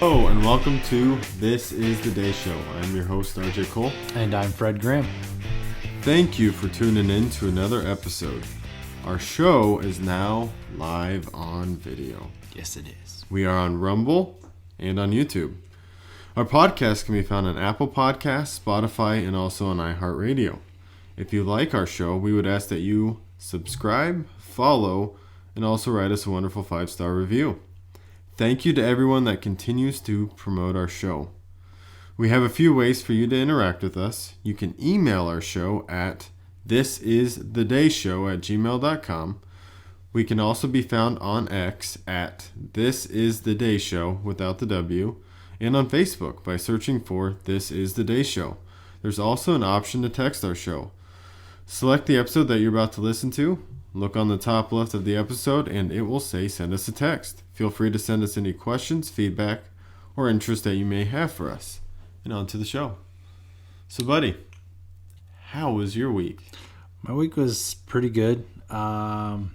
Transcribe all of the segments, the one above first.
Hello and welcome to This is the Day Show. I'm your host, RJ Cole. And I'm Fred Graham. Thank you for tuning in to another episode. Our show is now live on video. Yes, it is. We are on Rumble and on YouTube. Our podcast can be found on Apple Podcasts, Spotify, and also on iHeartRadio. If you like our show, we would ask that you subscribe, follow, and also write us a wonderful 5-star review. Thank you to everyone that continues to promote our show. We have a few ways for you to interact with us. You can email our show at thisisthedayshow@gmail.com. We can also be found on X at thisisthedayshow without the W, and on Facebook by searching for This Is The Day Show. There's also an option to text our show. Select the episode that you're about to listen to. Look on the top left of the episode and it will say send us a text. Feel free to send us any questions, feedback, or interest that you may have for us. And on to the show. So, buddy, how was your week? My week was pretty good. Little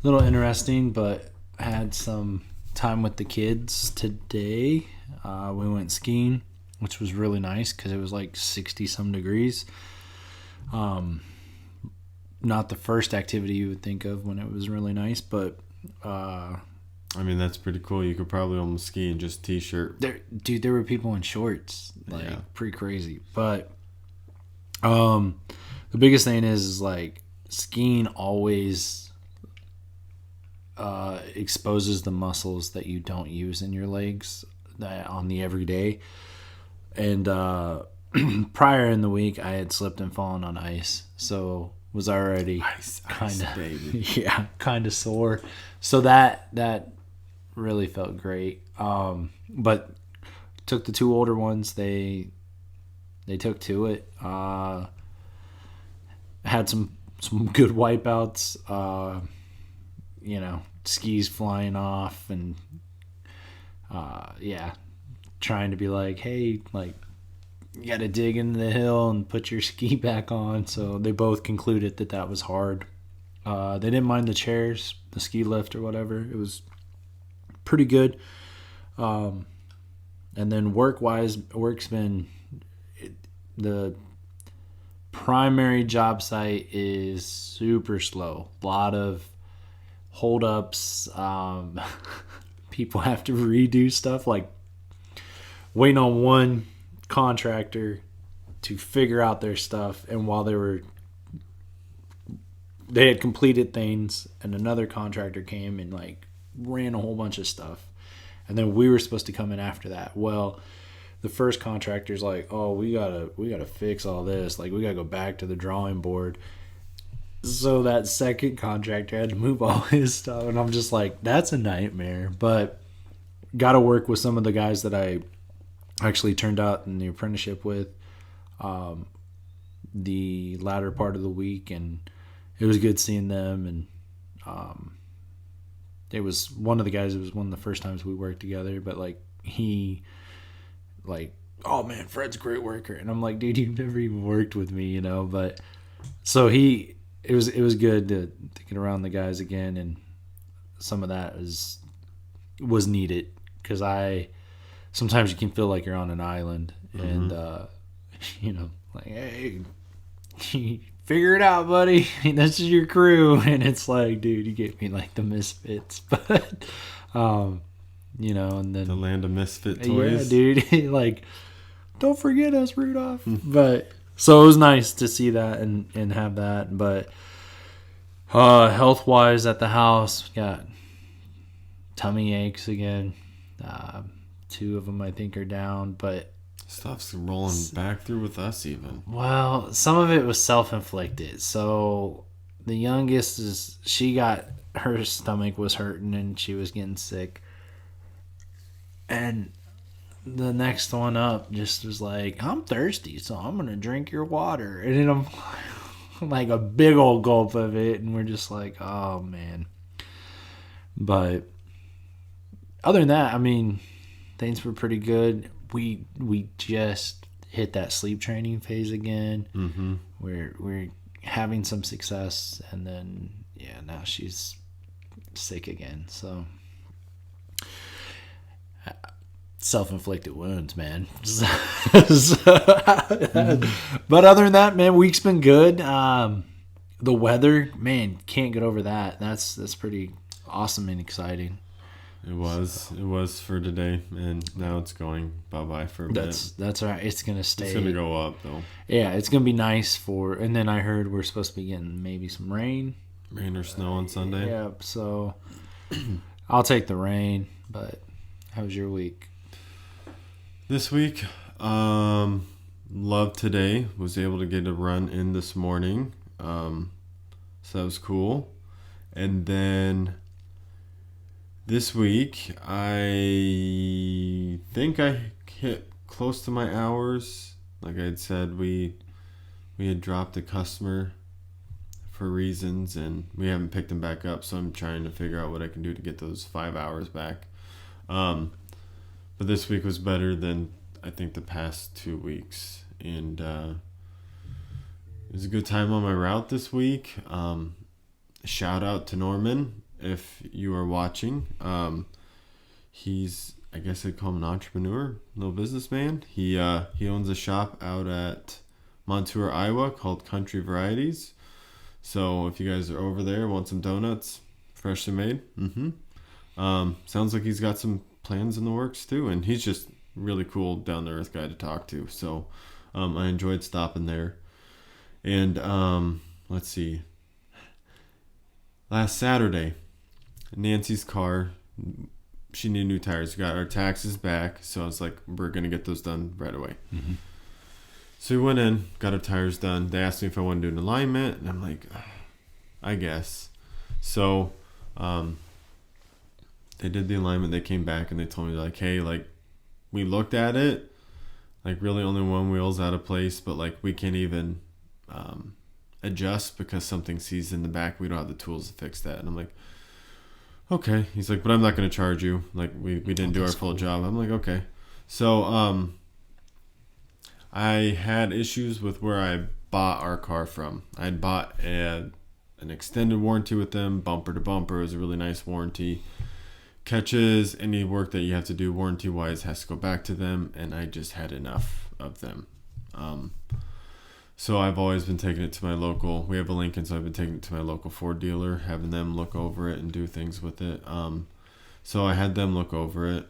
interesting, but I had some time with the kids today. We went skiing, which was really nice because it was like 60-some degrees. Not the first activity you would think of when it was really nice, but I mean, that's pretty cool. You could probably almost ski in just t-shirt. There were people in shorts, pretty crazy. But the biggest thing is like skiing always exposes the muscles that you don't use in your legs on the everyday. And prior in the week, I had slipped and fallen on ice, so was already kind of sore. So that really felt great. But took the two older ones. They took to it. Had some good wipeouts. Skis flying off and trying to be like, hey, like, you got to dig into the hill and put your ski back on. So they both concluded that was hard. They didn't mind the chairs, the ski lift or whatever. It was pretty good. And then work's been, the primary job site is super slow. A lot of holdups. People have to redo stuff, like waiting on one contractor to figure out their stuff, and while they had completed things and another contractor came and like ran a whole bunch of stuff, and then we were supposed to come in after that. Well, the first contractor's like, oh, we gotta fix all this, like we gotta go back to the drawing board. So that second contractor had to move all his stuff, and I'm just like, that's a nightmare. But gotta work with some of the guys that I actually turned out in the apprenticeship with the latter part of the week, and it was good seeing them. And it was one of the guys, it was one of the first times we worked together, but like he like, oh man, Fred's a great worker, and I'm like, dude, you've never even worked with me, but so it was good to get around the guys again, and some of that was needed, because sometimes you can feel like you're on an island, and like, hey, figure it out, buddy. This is your crew, and it's like, dude, you gave me like the misfits, but and then the land of misfit toys. Yeah, dude, like, don't forget us, Rudolph. But so it was nice to see that and have that. But health wise at the house, got tummy aches again. 2 of them I think are down, but Stuff's rolling back through with us even. Well, some of it was self-inflicted. So the youngest her stomach was hurting and she was getting sick. And the next one up just was like, I'm thirsty, so I'm going to drink your water. And then I'm like a big old gulp of it, and we're just like, oh man. But other than that, I mean, things were pretty good. We just hit that sleep training phase again. Mm-hmm. We're having some success, and then now she's sick again. So self-inflicted wounds, man. But other than that, man, week's been good. The weather, man, can't get over that. That's pretty awesome and exciting. It was for today, and now it's going bye-bye for a bit. That's all right. It's going to stay. It's going to go up, though. Yeah, it's going to be nice and then I heard we're supposed to be getting maybe some rain. Rain or snow on Sunday. Yeah, so I'll take the rain, but how was your week? This week, loved today. Was able to get a run in this morning. So that was cool. And then this week, I think I hit close to my hours. Like I had said, we had dropped a customer for reasons, and we haven't picked them back up. So I'm trying to figure out what I can do to get those 5 hours back. But this week was better than I think the past 2 weeks, and it was a good time on my route this week. Shout out to Norman if you are watching. He's, I guess I'd call him an entrepreneur, little businessman. He owns a shop out at Montour, Iowa called Country Varieties. So if you guys are over there, want some donuts, freshly made. Sounds like he's got some plans in the works too, and he's just really cool, down to earth guy to talk to. So I enjoyed stopping there. And let's see. Last Saturday, Nancy's car, she needed new tires. We got our taxes back, so I was like, we're going to get those done right away. So we went in, got our tires done. They asked me if I wanted to do an alignment, and I'm like, I guess. So they did the alignment. They came back, and they told me, like, hey, like, we looked at it. Like, really only one wheel's out of place, but, like, we can't even adjust because something seized in the back. We don't have the tools to fix that. And I'm like, okay. He's like, but I'm not going to charge you. Like, we didn't do our full job. I'm like, okay. So I had issues with where I bought our car from. I had bought an extended warranty with them, bumper to bumper. It was a really nice warranty. Catches any work that you have to do warranty wise has to go back to them, and I just had enough of them. So I've always been taking it to my local. We have a Lincoln, so I've been taking it to my local Ford dealer, having them look over it and do things with it. So I had them look over it.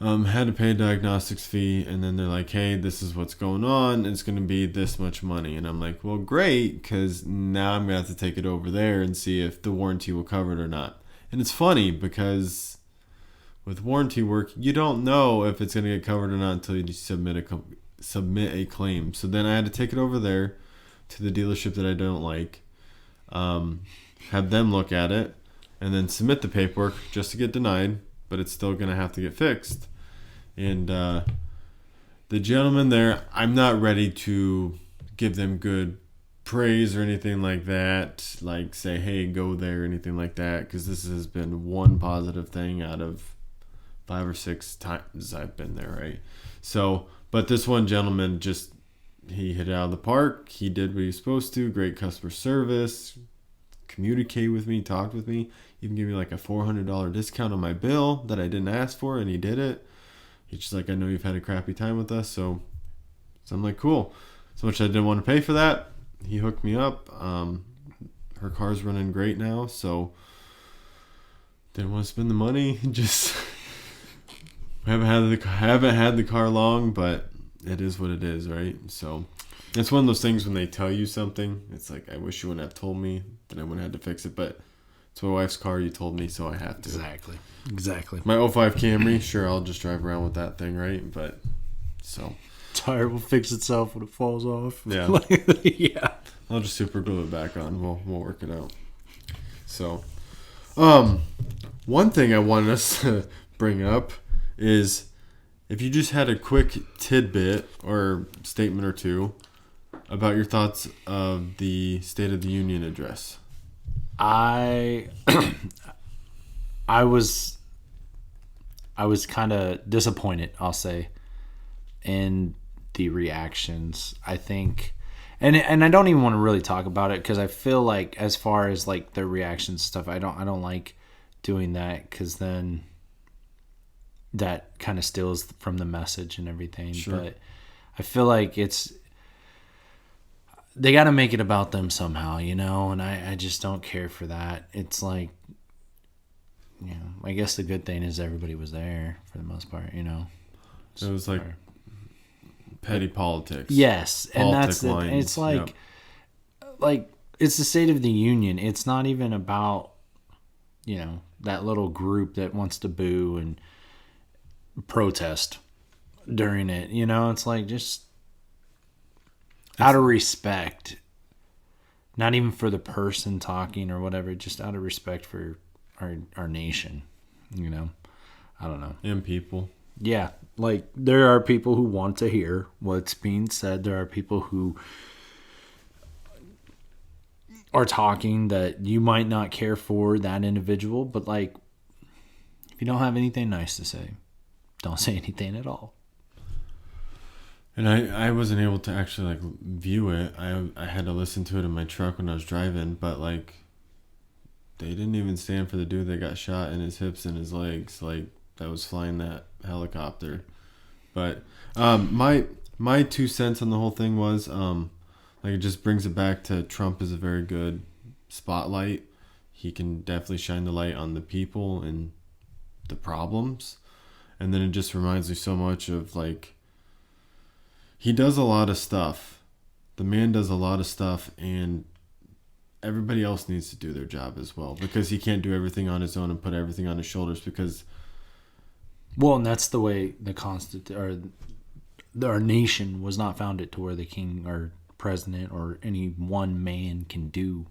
Had to pay a diagnostics fee, and then they're like, hey, this is what's going on. It's going to be this much money. And I'm like, well, great, because now I'm going to have to take it over there and see if the warranty will cover it or not. And it's funny because with warranty work, you don't know if it's going to get covered or not until you submit a claim. So then I had to take it over there to the dealership that I don't like, have them look at it, and then submit the paperwork just to get denied, but it's still going to have to get fixed. And the gentleman there, I'm not ready to give them good praise or anything like that, like say, hey, go there or anything like that, because this has been one positive thing out of 5 or 6 times I've been there, right? So, but this one gentleman just, he hit it out of the park. He did what he was supposed to. Great customer service, communicate with me, talked with me, even give me like a $400 discount on my bill that I didn't ask for, and he did it. He's just like, I know you've had a crappy time with us, so I'm like, cool. So much I didn't want to pay for that. He hooked me up. Her car's running great now, so didn't want to spend the money. Just haven't had the car long, but it is what it is, right? So it's one of those things when they tell you something, it's like, I wish you wouldn't have told me, then I wouldn't have had to fix it. But it's my wife's car. You told me, so I have to. Exactly. My 05 Camry, sure, I'll just drive around with that thing, right? But so. Tire will fix itself when it falls off. Yeah. Yeah. I'll just super glue it back on. We'll work it out. So, one thing I wanted us to bring up is if you just had a quick tidbit or statement or two about your thoughts of the State of the Union address. I was kind of disappointed, I'll say, in the reactions. I think, and I don't even want to really talk about it because I feel like as far as like the reactions stuff, I don't like doing that because then that kind of steals from the message and everything. Sure. But I feel like they got to make it about them somehow, and I just don't care for that. It's like, I guess the good thing is everybody was there for the most part, It was like petty politics. Yes, and that's it. Lines. It's like, it's the State of the Union. It's not even about, that little group that wants to boo and protest during it. It's like just out of respect, not even for the person talking or whatever, just out of respect for our nation. I don't know. And people. Yeah, like there are people who want to hear what's being said. There are people who are talking that you might not care for that individual, but like if you don't have anything nice to say, don't say anything at all. And I wasn't able to actually like view it. I had to listen to it in my truck when I was driving, but like they didn't even stand for the dude that got shot in his hips and his legs, like that was flying that helicopter. But my 2 cents on the whole thing was like it just brings it back to Trump is a very good spotlight. He can definitely shine the light on the people and the problems. And then it just reminds me so much of like he does a lot of stuff. The man does a lot of stuff, and everybody else needs to do their job as well because he can't do everything on his own and put everything on his shoulders because. Well, and that's the way our nation was not founded to where the king or president or any one man can do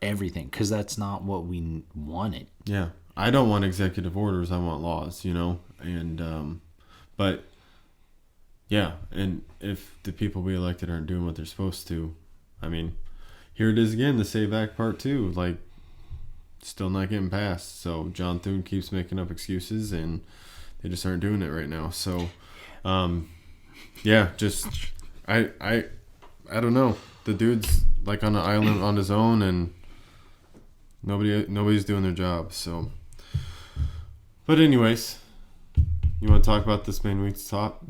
everything because that's not what we wanted. Yeah, I don't want executive orders. I want laws, and but. Yeah, and if the people we elected aren't doing what they're supposed to, I mean, here it is again, the SAVE Act Part 2, like, still not getting passed. So John Thune keeps making up excuses, and they just aren't doing it right now. So, yeah, just, I don't know. The dude's, like, on an island on his own, and nobody's doing their job, so. But anyways... You want to talk about this main week's topic?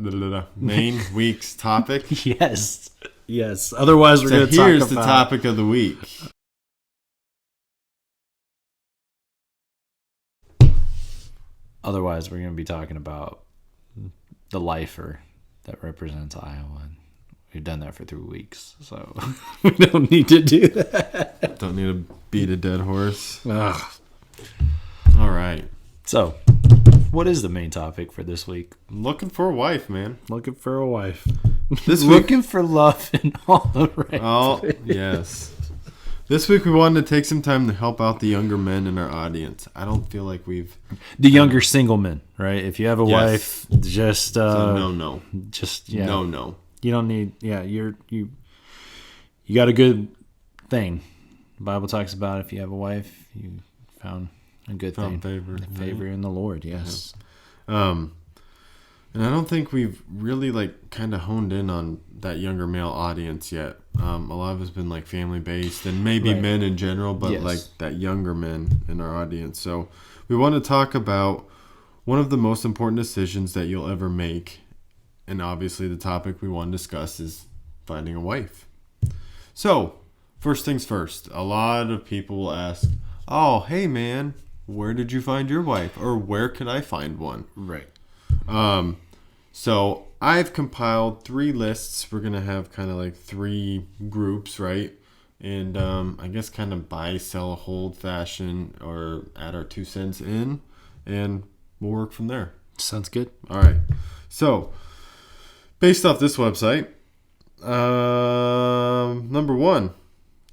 Yes. Otherwise, we're going to talk about... Here's the topic of the week. Otherwise, we're going to be talking about the lifer that represents Iowa. We've done that for 3 weeks, so we don't need to do that. Don't need to beat a dead horse. Ugh. All right. So... what is the main topic for this week? Looking for a wife, man. Looking for a wife. Looking for love in all the right. Oh, yes. This week we wanted to take some time to help out the younger men in our audience. I don't feel like we've... The younger single men, right? If you have a wife, just... no. Just, yeah. No. You don't need... Yeah, you got a good thing. The Bible talks about if you have a wife, you found... a good thing. Favor in the Lord, yes. Yeah. And I don't think we've really like kind of honed in on that younger male audience yet. A lot of it's been like family based and maybe men in general, but like that younger men in our audience. So we want to talk about one of the most important decisions that you'll ever make. And obviously the topic we want to discuss is finding a wife. So first things first, a lot of people will ask, oh, hey man, where did you find your wife? Or where could I find one? Right. So I've compiled 3 lists. We're going to have kind of like 3 groups, right? And I guess kind of buy, sell, hold, fashion, or add our 2 cents in. And we'll work from there. Sounds good. All right. So based off this website, number 1.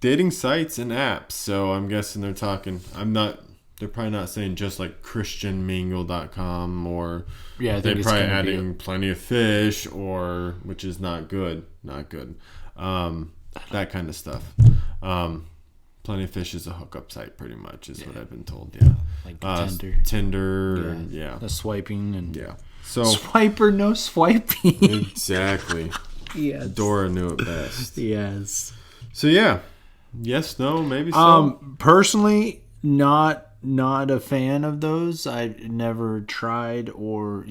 Dating sites and apps. So I'm guessing they're probably not saying just like christianmingle.com or they're probably adding Plenty of Fish or which is not good. That kind of stuff. Plenty of Fish is a hookup site pretty much is what I've been told. Yeah. Like Tinder. The swiping and So swipe or no swiping. Exactly. Yes. Dora knew it best. Yes. So yeah. Yes, no, maybe so. Personally, not not a fan of those. I never tried, or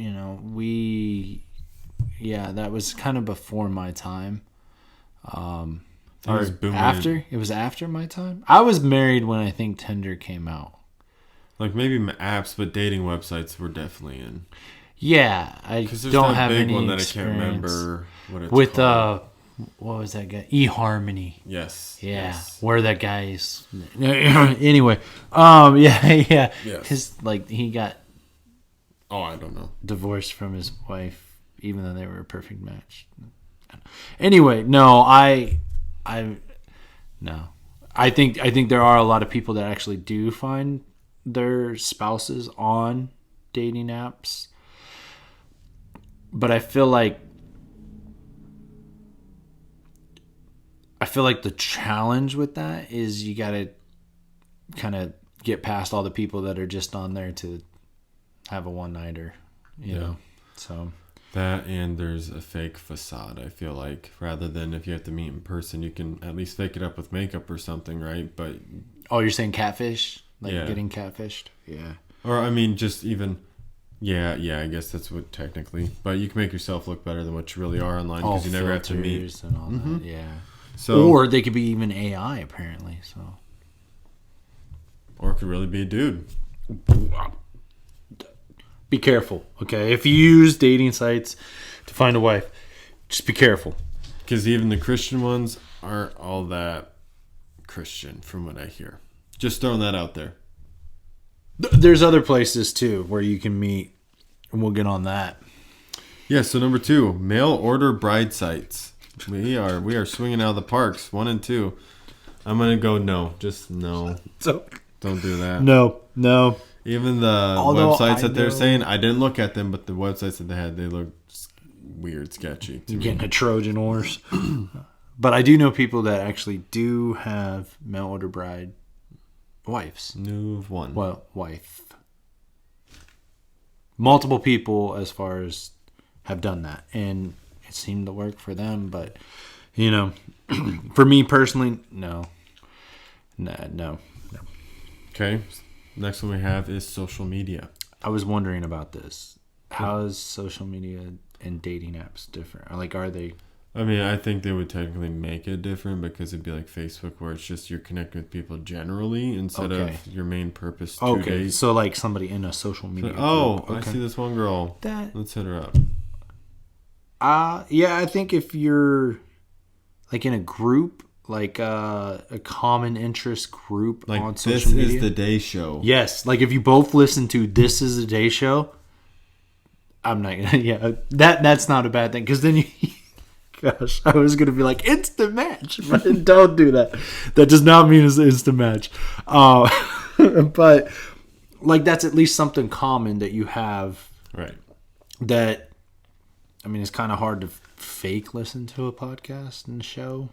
that was kind of before my time. Or after. It was after my time. I was married when I think Tinder came out. Like maybe apps, but dating websites were definitely in. Yeah, I don't have any one that experience. I can't remember what it's with called. What was that guy? eHarmony. Yes. Yeah. Yes. Where that guy is. Anyway. Yeah. Yes. He got I don't know. divorced from his wife, even though they were a perfect match. Anyway, no, no. I think there are a lot of people that actually do find their spouses on dating apps. But I feel like the challenge with that is you got to kind of get past all the people that are just on there to have a one-nighter, you know. So that, and there's a fake facade, I feel like, rather than if you have to meet in person, you can at least fake it up with makeup or something, right? But you're saying catfish? Like getting catfished? Yeah. Or I mean just even I guess that's what technically. But you can make yourself look better than what you really are online because you never have to meet. And all that. Yeah. So, or they could be even AI apparently. So. Or it could really be a dude. Be careful, okay? If you use dating sites to find a wife, just be careful. Because even the Christian ones aren't all that Christian, from what I hear. Just throwing that out there. There's other places too where you can meet, and we'll get on that. Yeah. So number 2, mail order bride sites. We are swinging out of the parks. 1 and 2. I'm gonna go no. Just no. So don't do that. No. Even the websites that they're saying, I didn't look at them, but the websites that they had, they looked weird, sketchy. You're getting a Trojan horse. But I do know people that actually do have mail order bride wives. Knew of one. Well, wife. Multiple people, as far as have done that, and it seemed to work for them. But for me personally, no. Okay. Next one we have is social media. I was wondering about this. How is social media and dating apps different? Like, are they? I mean, I think they would technically make it different because it'd be like Facebook, where it's just you're connecting with people generally instead of your main purpose to date. So like somebody in a social media group. I see this one girl. Let's hit her up. Yeah, I think if you're like in a group, like a common interest group like on social media. This is the Day Show. Yes, like if you both listen to This is the Day Show, I'm not gonna. Yeah, that's not a bad thing because then you. Gosh, I was gonna be like instant match, but don't do that. That does not mean it's an instant match. But like that's at least something common that you have. Right. That, I mean, it's kind of hard to fake listen to a podcast and show.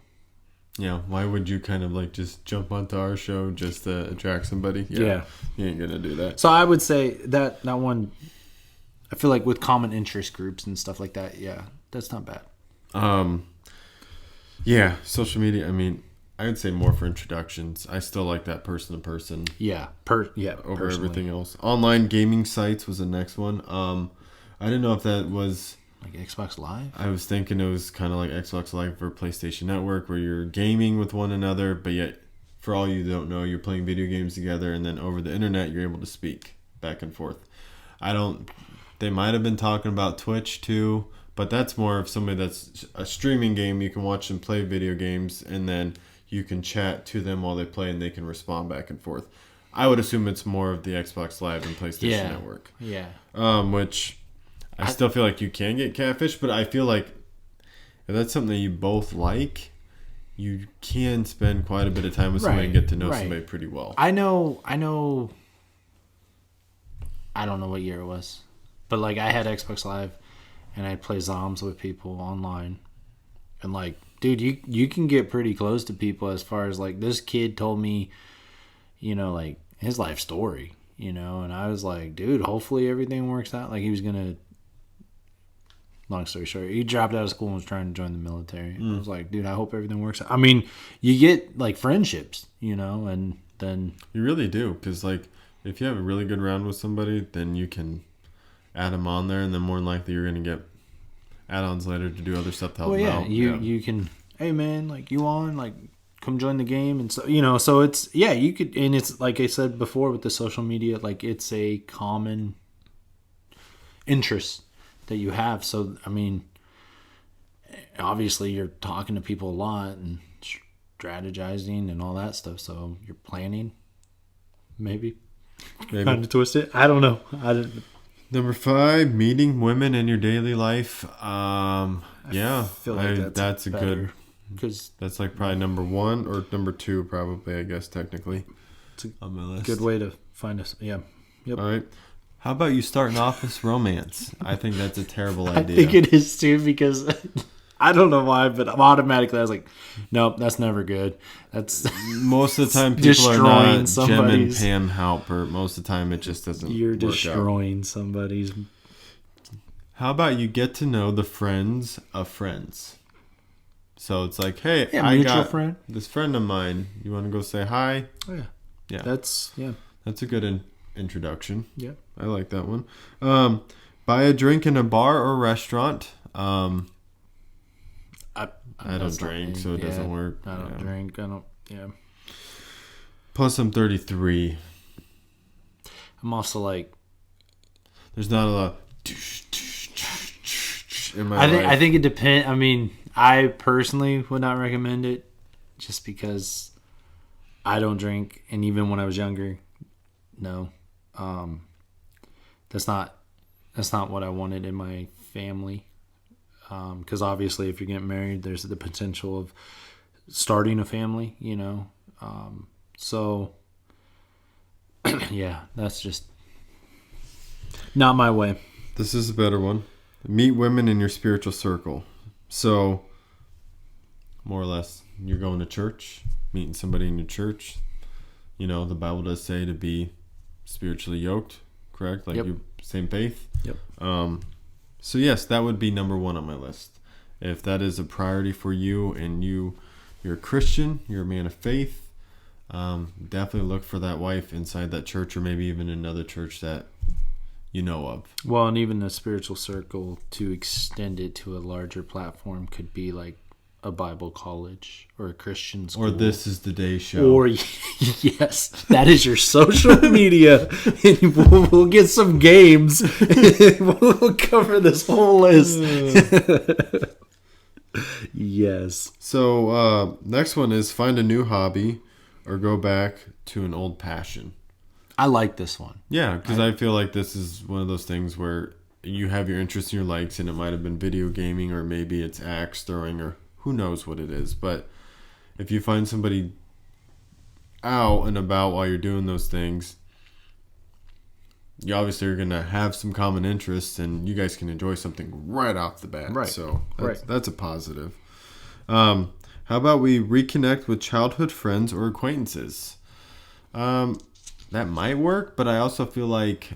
Yeah, why would you kind of like just jump onto our show just to attract somebody? Yeah. You ain't gonna do that. So I would say that one, I feel like with common interest groups and stuff like that, yeah, that's not bad. Yeah, social media, I mean, I would say more for introductions. I still like that person to person. Yeah, over personally. everything else. Online gaming sites was the next one. I didn't know if that was like Xbox Live. I was thinking it was kind of like Xbox Live or PlayStation Network, where you're gaming with one another, but yet, for all you don't know, you're playing video games together, and then over the internet, you're able to speak back and forth. They might have been talking about Twitch too, but that's more of somebody that's a streaming game. You can watch them play video games, and then you can chat to them while they play, and they can respond back and forth. I would assume it's more of the Xbox Live and PlayStation Network. Yeah. Which I still feel like you can get catfish, but I feel like if that's something that you both like, you can spend quite a bit of time with somebody and get to know somebody pretty well. I know. I don't know what year it was, but like I had Xbox Live, and I'd play Zoms with people online, and like, dude, you can get pretty close to people as far as like this kid told me, like his life story, and I was like, dude, hopefully everything works out. Like he was gonna. Long story short, he dropped out of school and was trying to join the military. I was like, dude, I hope everything works out. I mean, you get like friendships, and then you really do, because like if you have a really good round with somebody, then you can add them on there, and then more than likely you're going to get add-ons later to do other stuff to help them out. You can, hey man, like you on, like come join the game, and so so it's you could, and it's like I said before with the social media, like it's a common interest that you have. So I mean, obviously you're talking to people a lot and strategizing and all that stuff. So you're planning, maybe. Kind of twist it. I don't know. Number 5, meeting women in your daily life. I feel like that's a better, good, because that's like probably number 1 or number 2, probably, I guess, technically. It's a on my list. good way to find us. Yeah. Yep. All right. How about you start an office romance? I think that's a terrible idea. I think it is too, because I don't know why, but automatically I was like, nope, that's never good. That's most of the time people are not Jim and somebody's Pam Halpert. Most of the time it just doesn't. You're work destroying out. somebody's. How about you get to know the friends of friends? So it's like, hey, Yeah, I mutual got friend. this friend of mine. You want to go say hi? Oh yeah, Yeah, that's a good introduction. Yeah, I like that one. Buy a drink in a bar or restaurant. I don't drink, so it doesn't work. I don't drink. I don't. Yeah. Plus, I'm 33. I'm also like. There's not a lot. In my life. I think it depends. I mean, I personally would not recommend it, just because I don't drink, and even when I was younger, no, that's not what I wanted in my family. Because obviously, if you're getting married, there's the potential of starting a family, so yeah, that's just not my way. This is a better one. Meet women in your spiritual circle. So, more or less, you're going to church, meeting somebody in your church. The Bible does say to be spiritually yoked, correct? Like you same faith. Yep. So yes, that would be number 1 on my list. If that is a priority for you and you're a Christian, you're a man of faith, definitely look for that wife inside that church, or maybe even another church that you know of. Well, and even the spiritual circle, to extend it to a larger platform, could be like a Bible college or a Christian school. Or This Is the Day show. Or, yes, that is your social media. And we'll get some games. We'll cover this whole list. Yes. So, next one is find a new hobby or go back to an old passion. I like this one. Yeah, because I feel like this is one of those things where you have your interests and your likes, and it might have been video gaming, or maybe it's axe throwing, or who knows what it is. But if you find somebody out and about while you're doing those things, you obviously are going to have some common interests, and you guys can enjoy something right off the bat. Right. So that's a positive. How about we reconnect with childhood friends or acquaintances? That might work, but I also feel like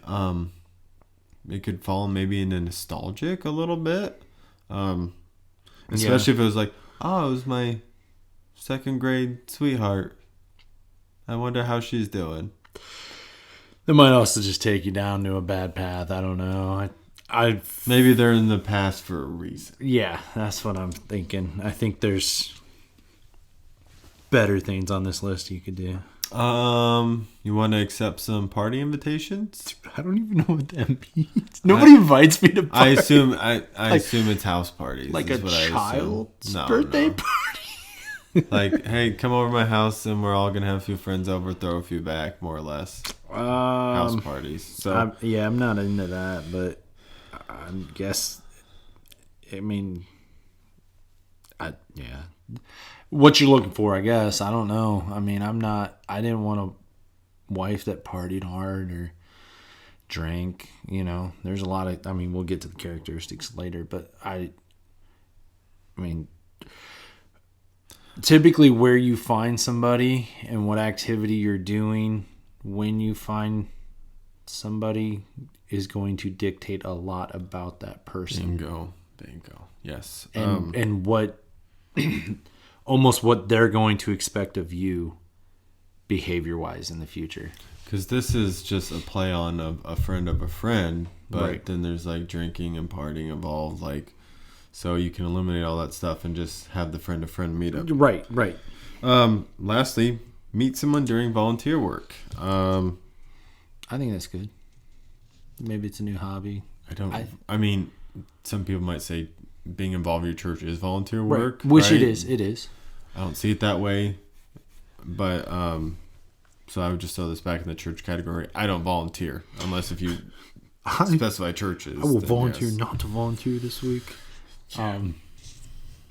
it could fall maybe into nostalgic a little bit. Especially if it was like, oh, it was my 2nd grade sweetheart. I wonder how she's doing. It might also just take you down to a bad path. I don't know. Maybe they're in the past for a reason. Yeah, that's what I'm thinking. I think there's better things on this list you could do. You want to accept some party invitations? I don't even know what that means. Nobody invites me to party. I assume it's house parties. Like a child's birthday party? Like, hey, come over to my house and we're all going to have a few friends over, throw a few back, more or less. House parties. So I'm not into that, but I guess, what you're looking for, I guess. I don't know. I didn't want a wife that partied hard or drank. There's a lot of, we'll get to the characteristics later, but typically where you find somebody and what activity you're doing when you find somebody is going to dictate a lot about that person. Bingo. Yes. And what almost what they're going to expect of you behavior-wise in the future. Because this is just a play on a friend, but Right. then there's like drinking and partying involved, like, so you can eliminate all that stuff and just have the friend-to-friend meetup. Right. Lastly, meet someone during volunteer work. I think that's good. Maybe it's a new hobby. I mean, some people might say being involved in your church is volunteer work. Which right? it is. I don't see it that way, but so I would just throw this back in the church category. I don't volunteer unless if you specify churches. I will then volunteer yes. not to volunteer this week.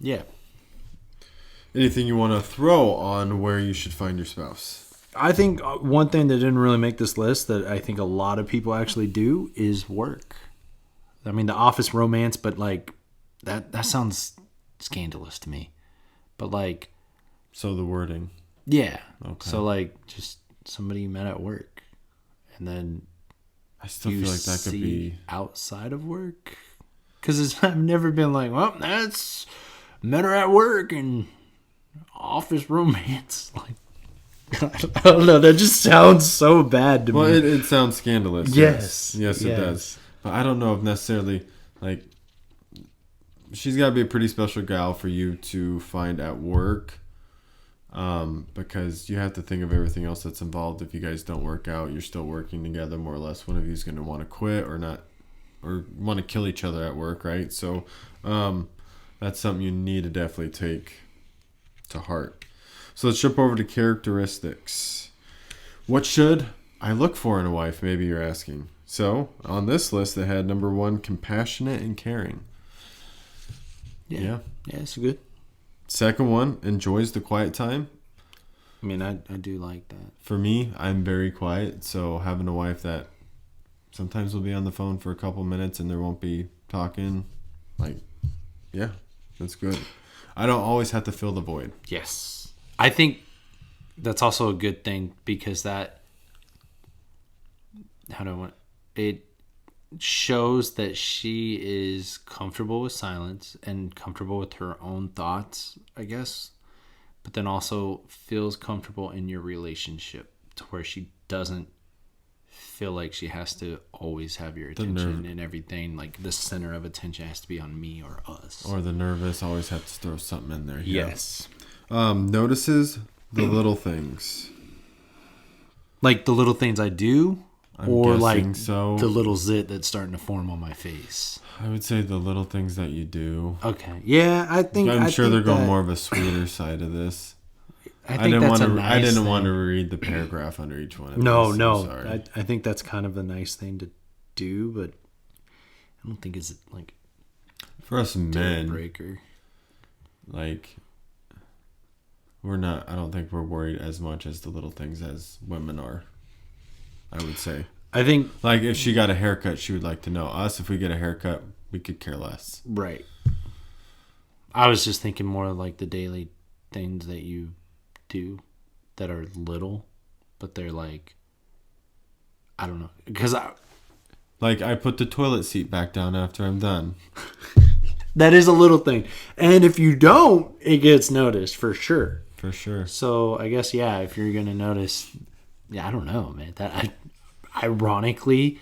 Yeah. Anything you want to throw on where you should find your spouse? I think one thing that didn't really make this list that I think a lot of people actually do is work. I mean, the office romance, but like that sounds scandalous to me. But like, So the wording. yeah. Okay. So like, just somebody you met at work, and then I still you feel like that could see be. outside of work. Because I've never been like, well, that's met her at work and office romance. Like, I don't know. That just sounds so bad to Well, me. it sounds scandalous. Yes. Yes, it does. But I don't know if necessarily, like, she's got to be a pretty special gal for you to find at work, because you have to think of everything else that's involved. If you guys don't work out, you're still working together more or less. One of you is going to want to quit or not, or want to kill each other at work, right? So that's something you need to definitely take to heart. So let's jump over to characteristics. What should I look for in a wife? Maybe you're asking. So on this list, they had number 1, compassionate and caring. Yeah. Yeah, it's good. Second one, enjoys the quiet time. I mean, I do like that. For me, I'm very quiet. So having a wife that sometimes will be on the phone for a couple minutes and there won't be talking, like, yeah, that's good. I don't always have to fill the void. Yes. I think that's also a good thing because that, it shows that she is comfortable with silence and comfortable with her own thoughts, I guess, but then also feels comfortable in your relationship to where she doesn't feel like she has to always have your attention and everything. Like the center of attention has to be on me or us. Or the nervous, always have to throw something in there. Yes. Notices the little things. Like the little things I do, or like so. the little zit that's starting to form on my face. I would say the little things that you do. Okay. Yeah, I'm sure they're going more of a sweeter side of this. I think that's a nice I didn't thing. want to read the paragraph under each one. No. Sorry. I think that's kind of a nice thing to do, but I don't think it's like for us deal men, breaker. like we're not. I don't think we're worried as much as the little things as women are. I would say. I think like if she got a haircut, she would like to know. Us, if we get a haircut, we could care less. right. I was just thinking more like the daily things that you do that are little, but they're like, I don't know, because I put the toilet seat back down after I'm done. that is a little thing, and if you don't, it gets noticed for sure. For sure. So I guess if you're gonna notice, I don't know, man. That ironically,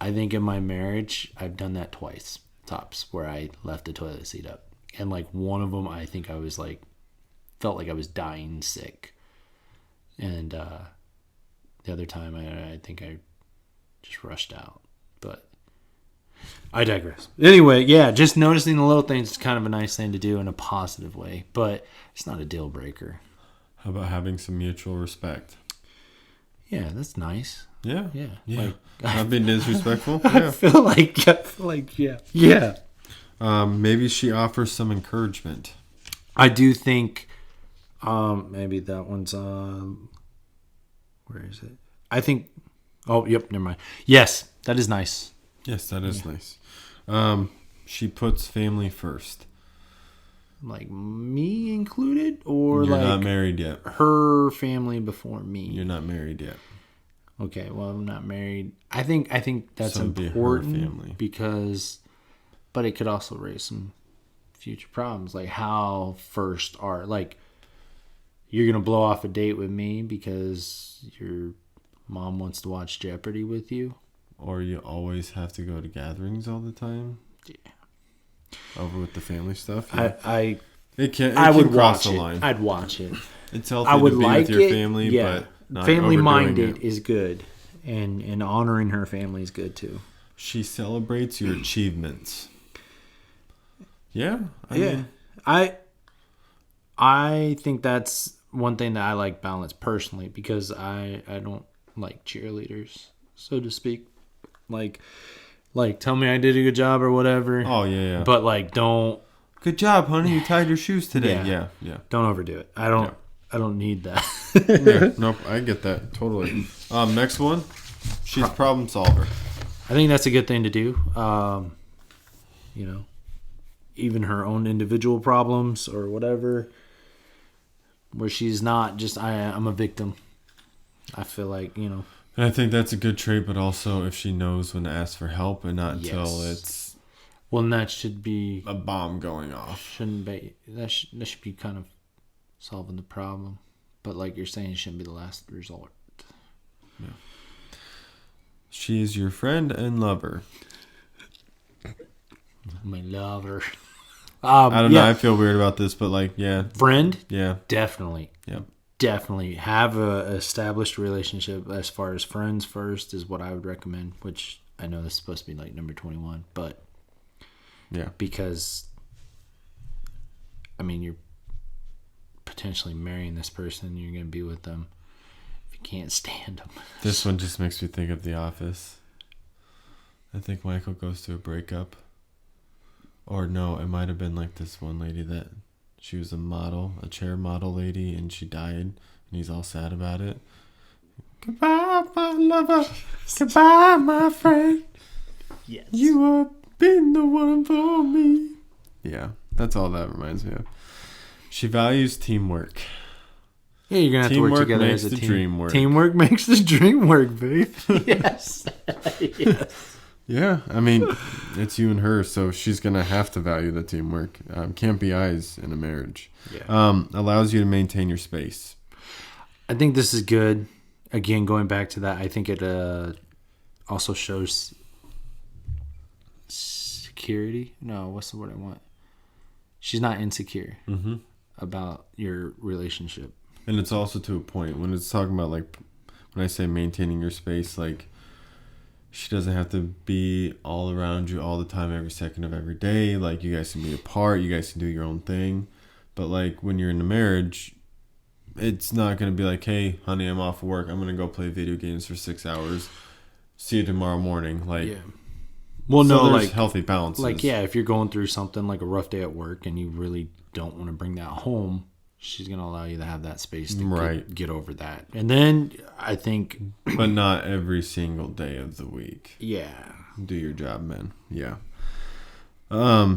I think in my marriage I've done that twice tops, where I left the toilet seat up, and like one of them, I think I was like felt like I was dying sick, and the other time I think I just rushed out. But I digress. Anyway, just noticing the little things is kind of a nice thing to do in a positive way, but it's not a deal breaker. How about having some mutual respect? Yeah, that's nice. Yeah. Yeah. Like, not being disrespectful. I Yeah. feel like, yeah. Maybe she offers some encouragement. I do think, maybe that one's, where is it? I think, never mind. Yes, that is nice. Yes, that is nice. She puts family first. Like me included, or You're like not married yet. her family before me. You're not married yet. Okay, well, I'm not married. I think that's So it'd be her important family. because, but it could also raise some future problems, like how first are like you're going to blow off a date with me because your mom wants to watch Jeopardy with you. Or you always have to go to gatherings all the time. Yeah. Over with the family stuff. Yeah. I would cross watch the it. line. I'd watch it. It's healthy I would to be like with your it, family, yeah. but not family overdoing minded it. is good, and honoring her family is good too. She celebrates your achievements. Yeah, I think that's one thing that I like balance personally, because I don't like cheerleaders, so to speak. Like tell me I did a good job or whatever. Oh yeah. But like, don't. Good job, honey. You tied your shoes today. Yeah. Don't overdo it. I don't need that. Yeah, nope, I get that totally. Next one, she's a problem solver. I think that's a good thing to do. Even her own individual problems or whatever, where she's not just I'm a victim. I feel like, And I think that's a good trait, but also if she knows when to ask for help and not until it's and that should be a bomb going off. Shouldn't be that should be kind of solving the problem, but like you're saying, it shouldn't be the last resort. Yeah. She is your friend and lover. My lover. I don't know. I feel weird about this, but like, yeah. Friend? Yeah. Definitely. Yeah. Definitely. Have a established relationship as far as friends first is what I would recommend, which I know this is supposed to be like number 21, but yeah. Because, I mean, you're potentially marrying this person, you're going to be with them if you can't stand them. This one just makes me think of The Office. I think Michael goes through a breakup. Or no, it might have been like this one lady that she was a chair model lady, and she died, and he's all sad about it. Goodbye, my lover. Goodbye, my friend. Yes. You have been the one for me. Yeah, that's all that reminds me of. She values teamwork. Yeah, you're going to have to work together as a team. Dream work. Teamwork makes the dream work, babe. Yes. Yes. Yeah, I mean, it's you and her, so she's going to have to value the teamwork. Can't be eyes in a marriage. Yeah. Allows you to maintain your space. I think this is good. Again, going back to that, I think it also shows security. No, what's the word I want? She's not insecure about your relationship. And it's also to a point. When it's talking about, like, when I say maintaining your space, like, she doesn't have to be all around you all the time, every second of every day. Like, you guys can be apart. You guys can do your own thing. But, like, when you're in a marriage, it's not going to be like, hey, honey, I'm off work. I'm going to go play video games for 6 hours. See you tomorrow morning. Like, yeah. Well, so no, there's like healthy balances. Like, yeah, if you're going through something like a rough day at work and you really don't want to bring that home, she's going to allow you to have that space to get over that. And then I think... But not every single day of the week. Yeah. Do your job, man. Yeah.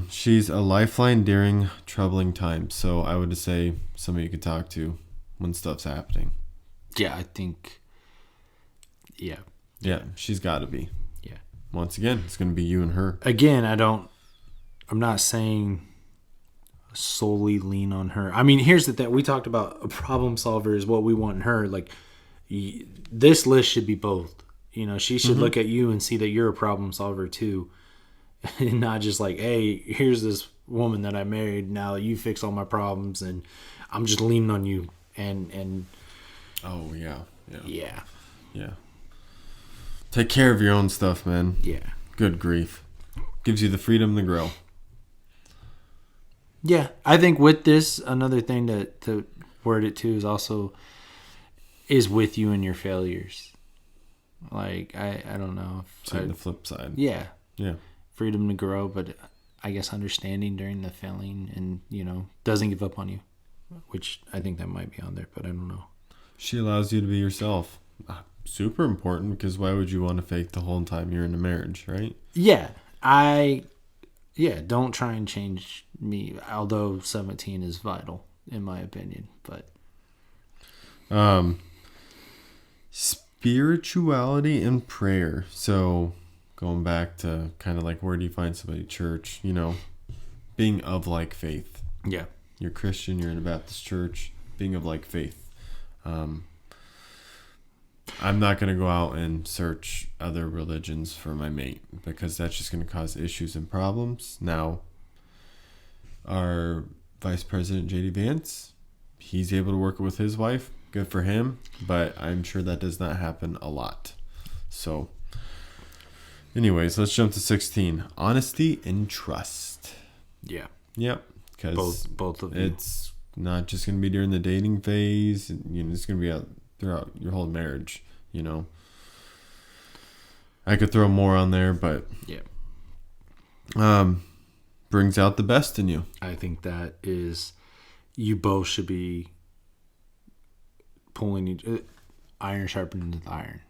She's a lifeline during troubling times. So I would say somebody you could talk to when stuff's happening. Yeah, I think... Yeah. Yeah, she's got to be. Yeah. Once again, it's going to be you and her. Again, I'm not saying solely lean on her. I mean, here's the thing. We talked about a problem solver is what we want in her. Like, this list should be both. You know, she should look at you and see that you're a problem solver too. And not just like, hey, here's this woman that I married. Now you fix all my problems and I'm just leaning on you. And oh, yeah. Yeah. Yeah. Take care of your own stuff, man. Yeah. Good grief. Gives you the freedom to grow. Yeah. I think with this, another thing to word it to is with you and your failures. Like, I don't know. The flip side. Yeah. Yeah. Freedom to grow, but I guess understanding during the failing and, you know, doesn't give up on you, which I think that might be on there, but I don't know. She allows you to be yourself. Super important, because why would you want to fake the whole time you're in a marriage, right? Yeah. Don't try and change me, although 17 is vital, in my opinion, but... Spirituality and prayer. So, going back to kind of like, where do you find somebody? Church, you know, being of like faith. Yeah. You're Christian, you're in a Baptist church. being of like faith. I'm not going to go out and search other religions for my mate because that's just going to cause issues and problems. Now, our Vice President J.D. Vance, he's able to work with his wife. Good for him, but I'm sure that does not happen a lot. So, anyways, let's jump to 16. Honesty and trust. Yeah. Yep. Because both of you. It's not just going to be during the dating phase. It's going to be out throughout your whole marriage. I could throw more on there, but brings out the best in you. I think that is, you both should be pulling iron sharpening the iron.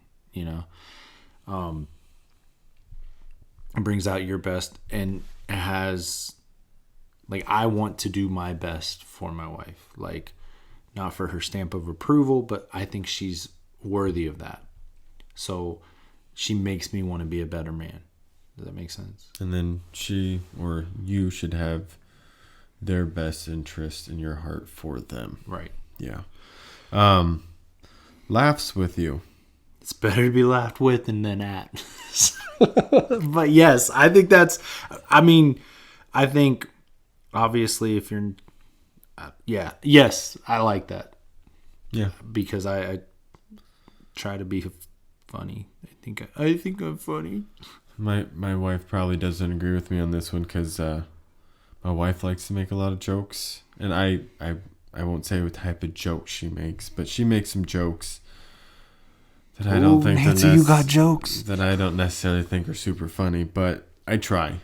It brings out your best, and it has, like, I want to do my best for my wife, like, not for her stamp of approval, but I think she's worthy of that. So she makes me want to be a better man. Does that make sense? And then she or you should have their best interest in your heart for them. Right. Yeah. Laughs with you. It's better to be laughed with and than at. But yes, I think that's, I think obviously if you're, yes, I like that. Yeah. Because I try to be funny. I think I'm funny. My wife probably doesn't agree with me on this one because my wife likes to make a lot of jokes, and I won't say what type of jokes she makes, but she makes some jokes that I don't think Nancy, you got jokes that I don't necessarily think are super funny, but I try.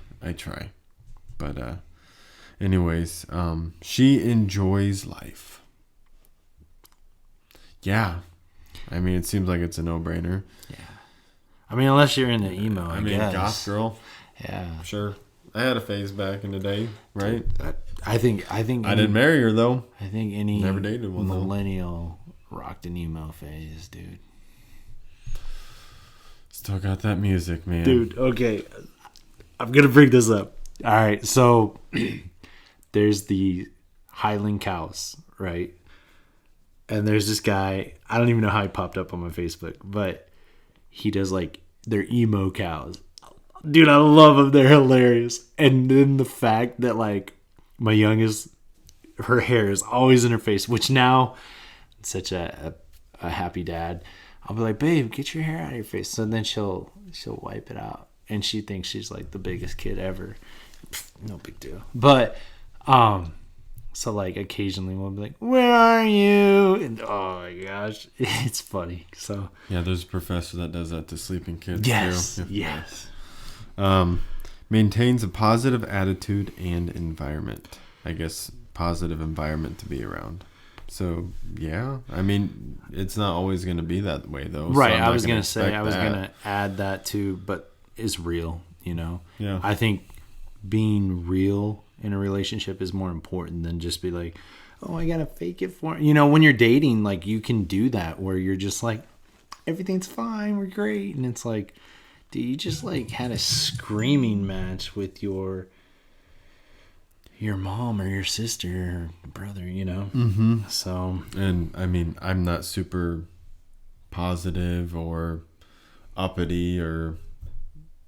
But anyways, she enjoys life. Yeah. It seems like it's a no-brainer. Yeah. Unless you're into emo, I guess. Goth girl. Yeah. Sure. I had a phase back in the day, right? I think I didn't marry her though. I think any never dated one millennial rocked an emo phase, dude. Still got that music, man. Dude, okay. I'm gonna bring this up. All right, so there's the Highland cows, right? And there's this guy, I don't even know how he popped up on my Facebook, but he does like they're emo cows. Dude, I love them. They're hilarious. And then the fact that like my youngest, her hair is always in her face, which now such a happy dad. I'll be like, babe, get your hair out of your face. So then she'll wipe it out, and she thinks she's like the biggest kid ever. No big deal. But so like occasionally we'll be like, where are you? And oh my gosh, it's funny. So yeah, there's a professor that does that to sleeping kids too. Yes. Maintains a positive attitude and environment. I guess positive environment to be around. So yeah, it's not always going to be that way though. Right. So I was going to say, I was going to add that too, but it's real, Yeah. I think being real in a relationship is more important than just be like, oh, I got to fake it for, when you're dating, like you can do that where you're just like, everything's fine. We're great. And it's like, dude, you just like had a screaming match with your mom or your sister or brother, Mm-hmm. So, and I'm not super positive or uppity or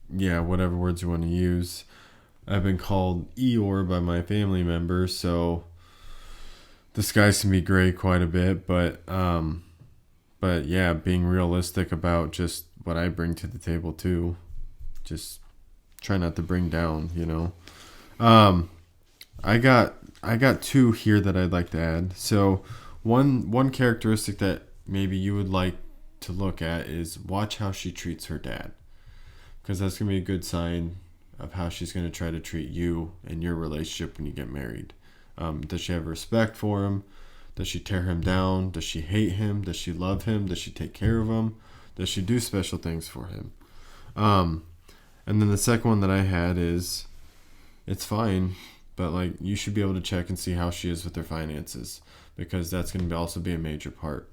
whatever words you want to use. I've been called Eeyore by my family members, so the skies can be gray quite a bit, but yeah, being realistic about just what I bring to the table too. Just try not to bring down, I got two here that I'd like to add. So one characteristic that maybe you would like to look at is watch how she treats her dad, because that's going to be a good sign of how she's going to try to treat you in your relationship when you get married. Does she have respect for him? Does she tear him down? Does she hate him? Does she love him? Does she take care of him? Does she do special things for him? And then the second one that I had is, it's fine, but like you should be able to check and see how she is with her finances, because that's going to also be a major part.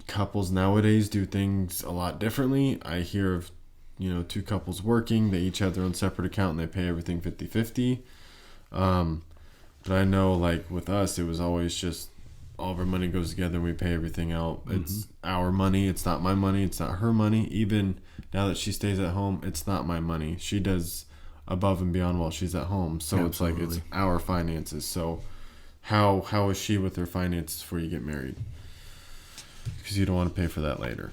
Couples nowadays do things a lot differently. I hear of, two couples working, they each have their own separate account and they pay everything 50-50. But I know, like, with us, it was always just all of our money goes together and we pay everything out. It's our money. It's not my money. It's not her money. Even now that she stays at home, it's not my money. She does above and beyond while she's at home. So It's like it's our finances. So how is she with her finances before you get married? Because you don't want to pay for that later.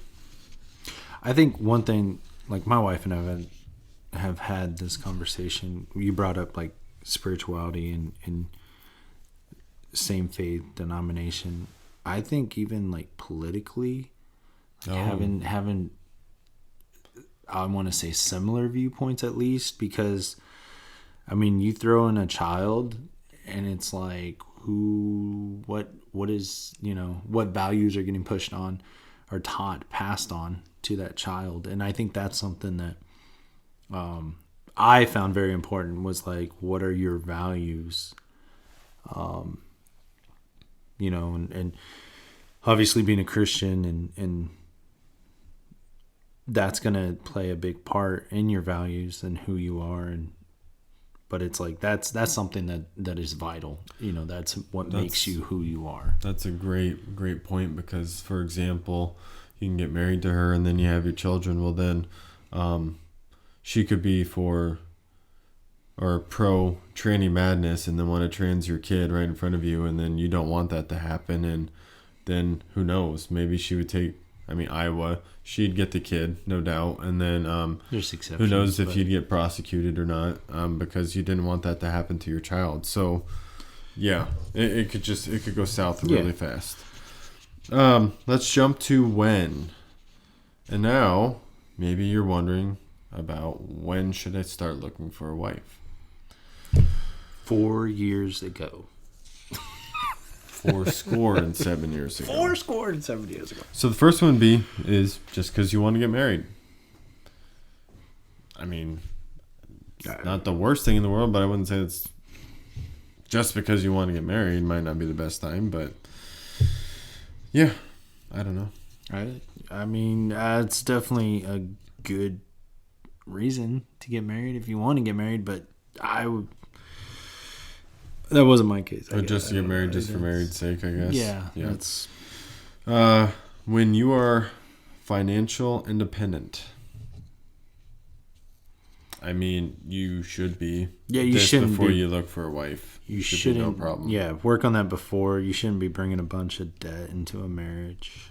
I think one thing, like my wife and I have had this conversation. You brought up like spirituality and same faith denomination. I think even like politically, having I want to say similar viewpoints at least, because I mean you throw in a child and it's like what is, what values are getting pushed on or passed on to that child. And I think that's something that I found very important, was like, what are your values? And obviously being a Christian and that's going to play a big part in your values and who you are. But it's like, that's something that is vital. That's what makes you who you are. That's a great point, because, for example, you can get married to her and then you have your children. Well, then she could be for or pro tranny madness and then want to trans your kid right in front of you, and then you don't want that to happen. And then who knows? Maybe she would take, Iowa, she'd get the kid, no doubt. And then there's exceptions, who knows if you'd get prosecuted or not, because you didn't want that to happen to your child. So yeah, it could go south really fast. Let's jump to when. And now maybe you're wondering about, when should I start looking for a wife? 4 years ago. 4.7 years ago. 4.7 years ago. So the first one is just because you want to get married. Not the worst thing in the world, but I wouldn't say it's just because you want to get married. Might not be the best time, but yeah, I don't know. It's definitely a good reason to get married if you want to get married, but that wasn't my case. Or just to get married just for married's sake, I guess. Yeah. That's when you are financial independent. You should be. Yeah, you shouldn't before you look for a wife. You shouldn't. No problem. Yeah, work on that before. You shouldn't be bringing a bunch of debt into a marriage.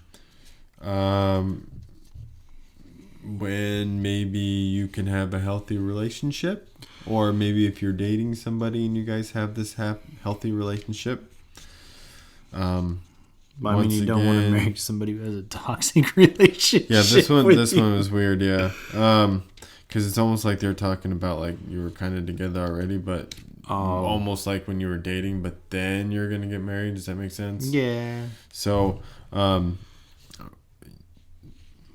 When maybe you can have a healthy relationship, or maybe if you're dating somebody and you guys have this healthy relationship. You don't want to marry somebody who has a toxic relationship. Yeah, this one was weird. Yeah, because it's almost like they're talking about like you were kind of together already, but almost like when you were dating, but then you're gonna get married. Does that make sense? Yeah. So,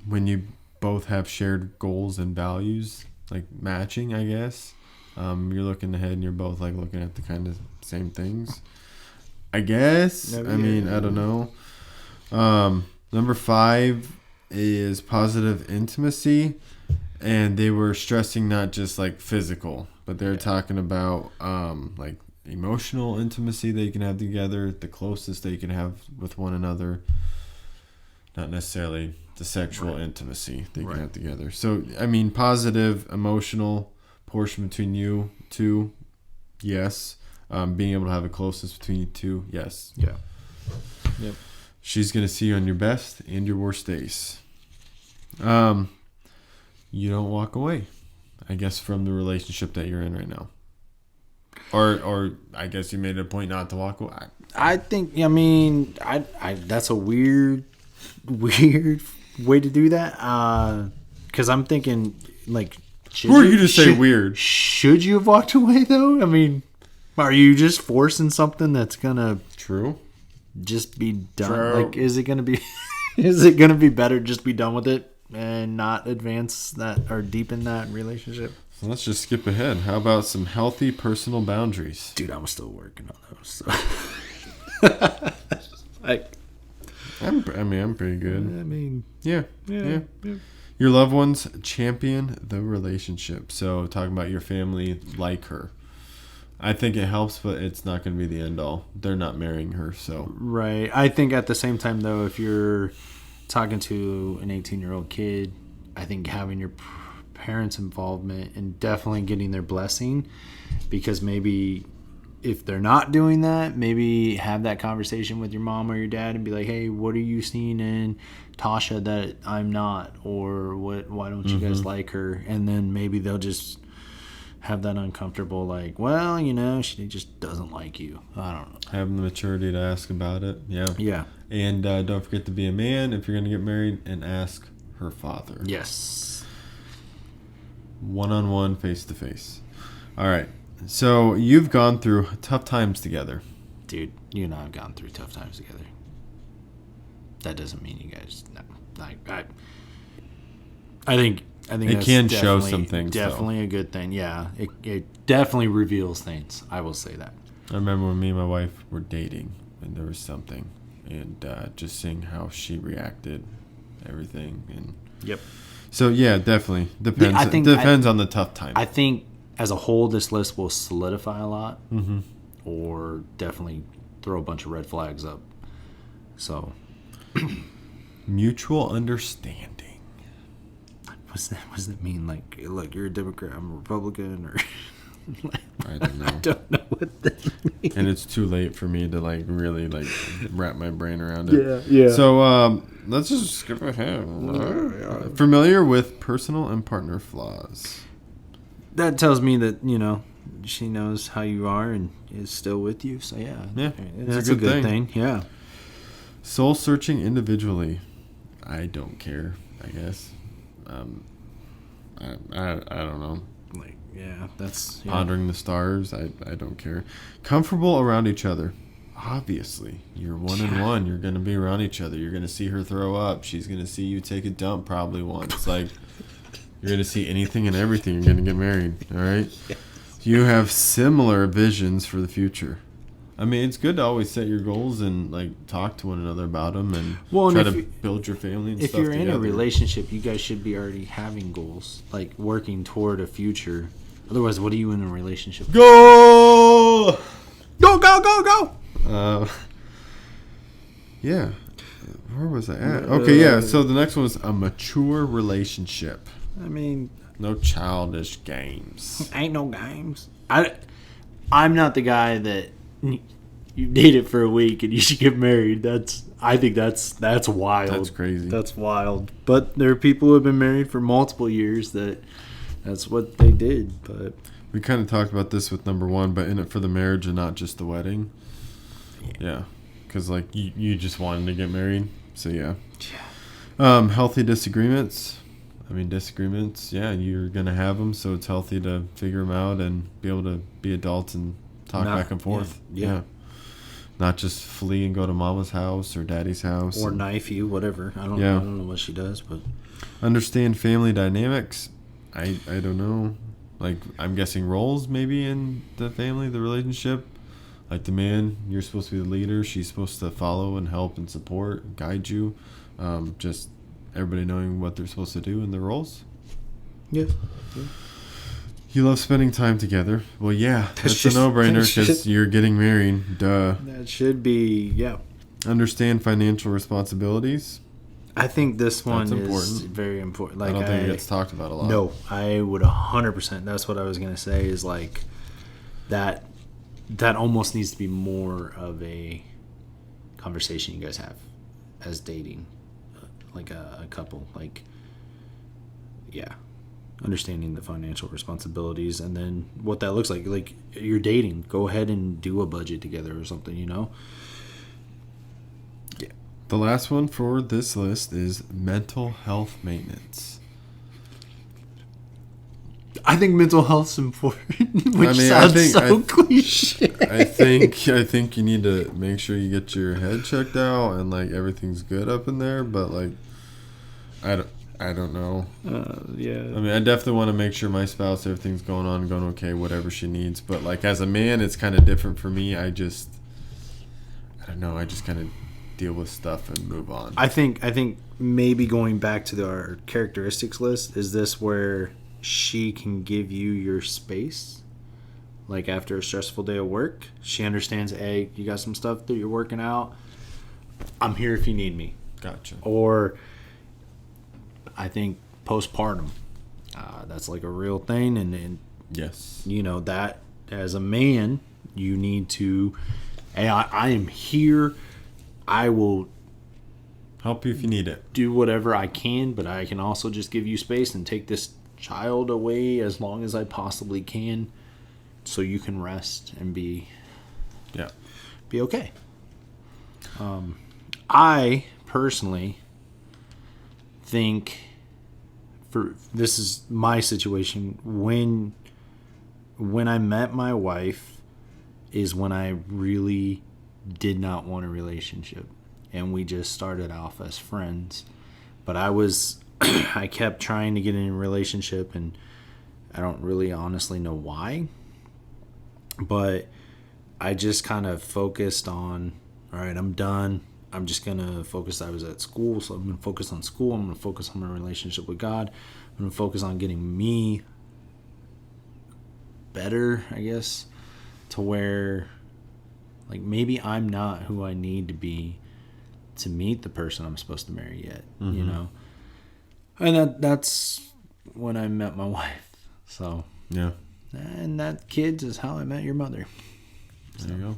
when you both have shared goals and values, like matching, I guess, you're looking ahead and you're both like looking at the kind of same things, I guess. I don't know. Number 5 is positive intimacy, and they were stressing not just like physical, but they're talking about like emotional intimacy that you can have together, the closest that you can have with one another, not necessarily the sexual intimacy they can have together. So, positive emotional portion between you two, yes. Being able to have a closeness between you two, yes. Yeah. Yep. She's going to see you on your best and your worst days. You don't walk away, I guess, from the relationship that you're in right now. Or I guess you made it a point not to walk away. I think, that's a weird way to do that, because I'm thinking like, who are you to say weird? Should you have walked away though? Are you just forcing something that's gonna just be done? True. Like, is it gonna be better just be done with it and not advance that or deepen that relationship? So let's just skip ahead. How about some healthy personal boundaries? Dude, I'm still working on those. So. I'm pretty good. Yeah. Yeah. Your loved ones champion the relationship. So talking about your family, like her. I think it helps, but it's not going to be the end all. They're not marrying her, so. Right. I think at the same time, though, if you're talking to an 18-year-old kid, I think having your parents' involvement and definitely getting their blessing, because maybe if they're not doing that, maybe have that conversation with your mom or your dad and be like, hey, what are you seeing in Tasha that I'm not? Or why don't you guys like her? And then maybe they'll just have that uncomfortable, like, well, she just doesn't like you. I don't know. Having the maturity to ask about it. Yeah. Yeah. And don't forget to be a man if you're going to get married and ask her father. Yes. One-on-one, face-to-face. All right. So you've gone through tough times together. Dude, you and I have gone through tough times together. That doesn't mean you guys... No. I think it that's can show some things. Definitely though. A good thing. Yeah, it definitely reveals things. I will say that. I remember when me and my wife were dating, and there was something, and just seeing how she reacted, everything, and yep. So yeah, definitely depends. I think depends on the tough time. I think as a whole, this list will solidify a lot, mm-hmm. or definitely throw a bunch of red flags up. So, mutual understanding. What does that mean? Like, look, you're a Democrat, I'm a Republican, or I don't know. I don't know what that means. And it's too late for me to really wrap my brain around it. Yeah. So let's just skip ahead. Familiar with personal and partner flaws. That tells me that she knows how you are and is still with you. So yeah, that's a good thing. Yeah. Soul searching individually. I don't care. I guess. I don't know. Like, yeah, that's pondering the stars. I don't care. Comfortable around each other. Obviously, you're one and one. You're gonna be around each other. You're gonna see her throw up. She's gonna see you take a dump probably once. Like, you're gonna see anything and everything. You're gonna get married. All right. Yes. You have similar visions for the future. I mean, it's good to always set your goals and talk to one another about them and try to build your family and stuff together. If you're in a relationship, you guys should be already having goals, like working toward a future. Otherwise, what are you in a relationship? Go! Yeah. Where was I at? Okay, yeah. So the next one was a mature relationship. I mean... No childish games. Ain't no games. I'm not the guy that... You date it for a week and you should get married. I think that's wild. That's crazy. That's wild. But there are people who have been married for multiple years that's what they did. But we kind of talked about this with number one, but in it for the marriage and not just the wedding. Yeah, because you just wanted to get married. So yeah. Healthy disagreements. I mean, disagreements. Yeah, you're gonna have them, so it's healthy to figure them out and be able to be adults and talk back and forth. Yeah. Not just flee and go to mama's house or daddy's house. Or knife you, whatever. I don't know what she does, but... Understand family dynamics. I don't know. I'm guessing roles maybe in the family, the relationship. Like the man, you're supposed to be the leader. She's supposed to follow and help and support, guide you. Just everybody knowing what they're supposed to do in their roles. Yeah. You love spending time together. Well, yeah, that's a no-brainer because you're getting married. Duh. That should be, yeah. Understand financial responsibilities. I think this one is very important. I don't think it gets talked about a lot. No, I would 100%. That's what I was going to say is that almost needs to be more of a conversation you guys have as dating, like a couple. Yeah. Understanding the financial responsibilities and then what that looks like. Like, you're dating. Go ahead and do a budget together or something, Yeah. The last one for this list is mental health maintenance. I think mental health's important, which sounds so cliche. I think you need to make sure you get your head checked out and everything's good up in there, but I don't know. Yeah. I mean, I definitely want to make sure my spouse, everything's going okay, whatever she needs. But as a man, it's kind of different for me. I don't know. I just kind of deal with stuff and move on. I think maybe going back to our characteristics list, is this where she can give you your space? like after a stressful day of work. She understands, hey, you got some stuff that you're working out. I'm here if you need me. Gotcha. Or I think postpartum, that's like a real thing. And Yes. you know, that as a man, you need to, hey, I am here. I will Help you if you need it. do whatever I can, but I can also just give you space and take this child away as long as I possibly can so you can rest and be okay. I personally think, for this is my situation, when I met my wife is when I really did not want a relationship, and we just started off as friends. But I kept trying to get in a relationship, and I don't really honestly know why, but I just kind of focused on, all right, I'm done. I'm just going to focus. I was at school, so I'm going to focus on school. I'm going to focus on my relationship with God. I'm going to focus on getting me better, I guess, to where, like, maybe I'm not who I need to be to meet the person I'm supposed to marry yet, you know? And that's when I met my wife. So, Yeah. and that, kids, is how I met your mother. There you go.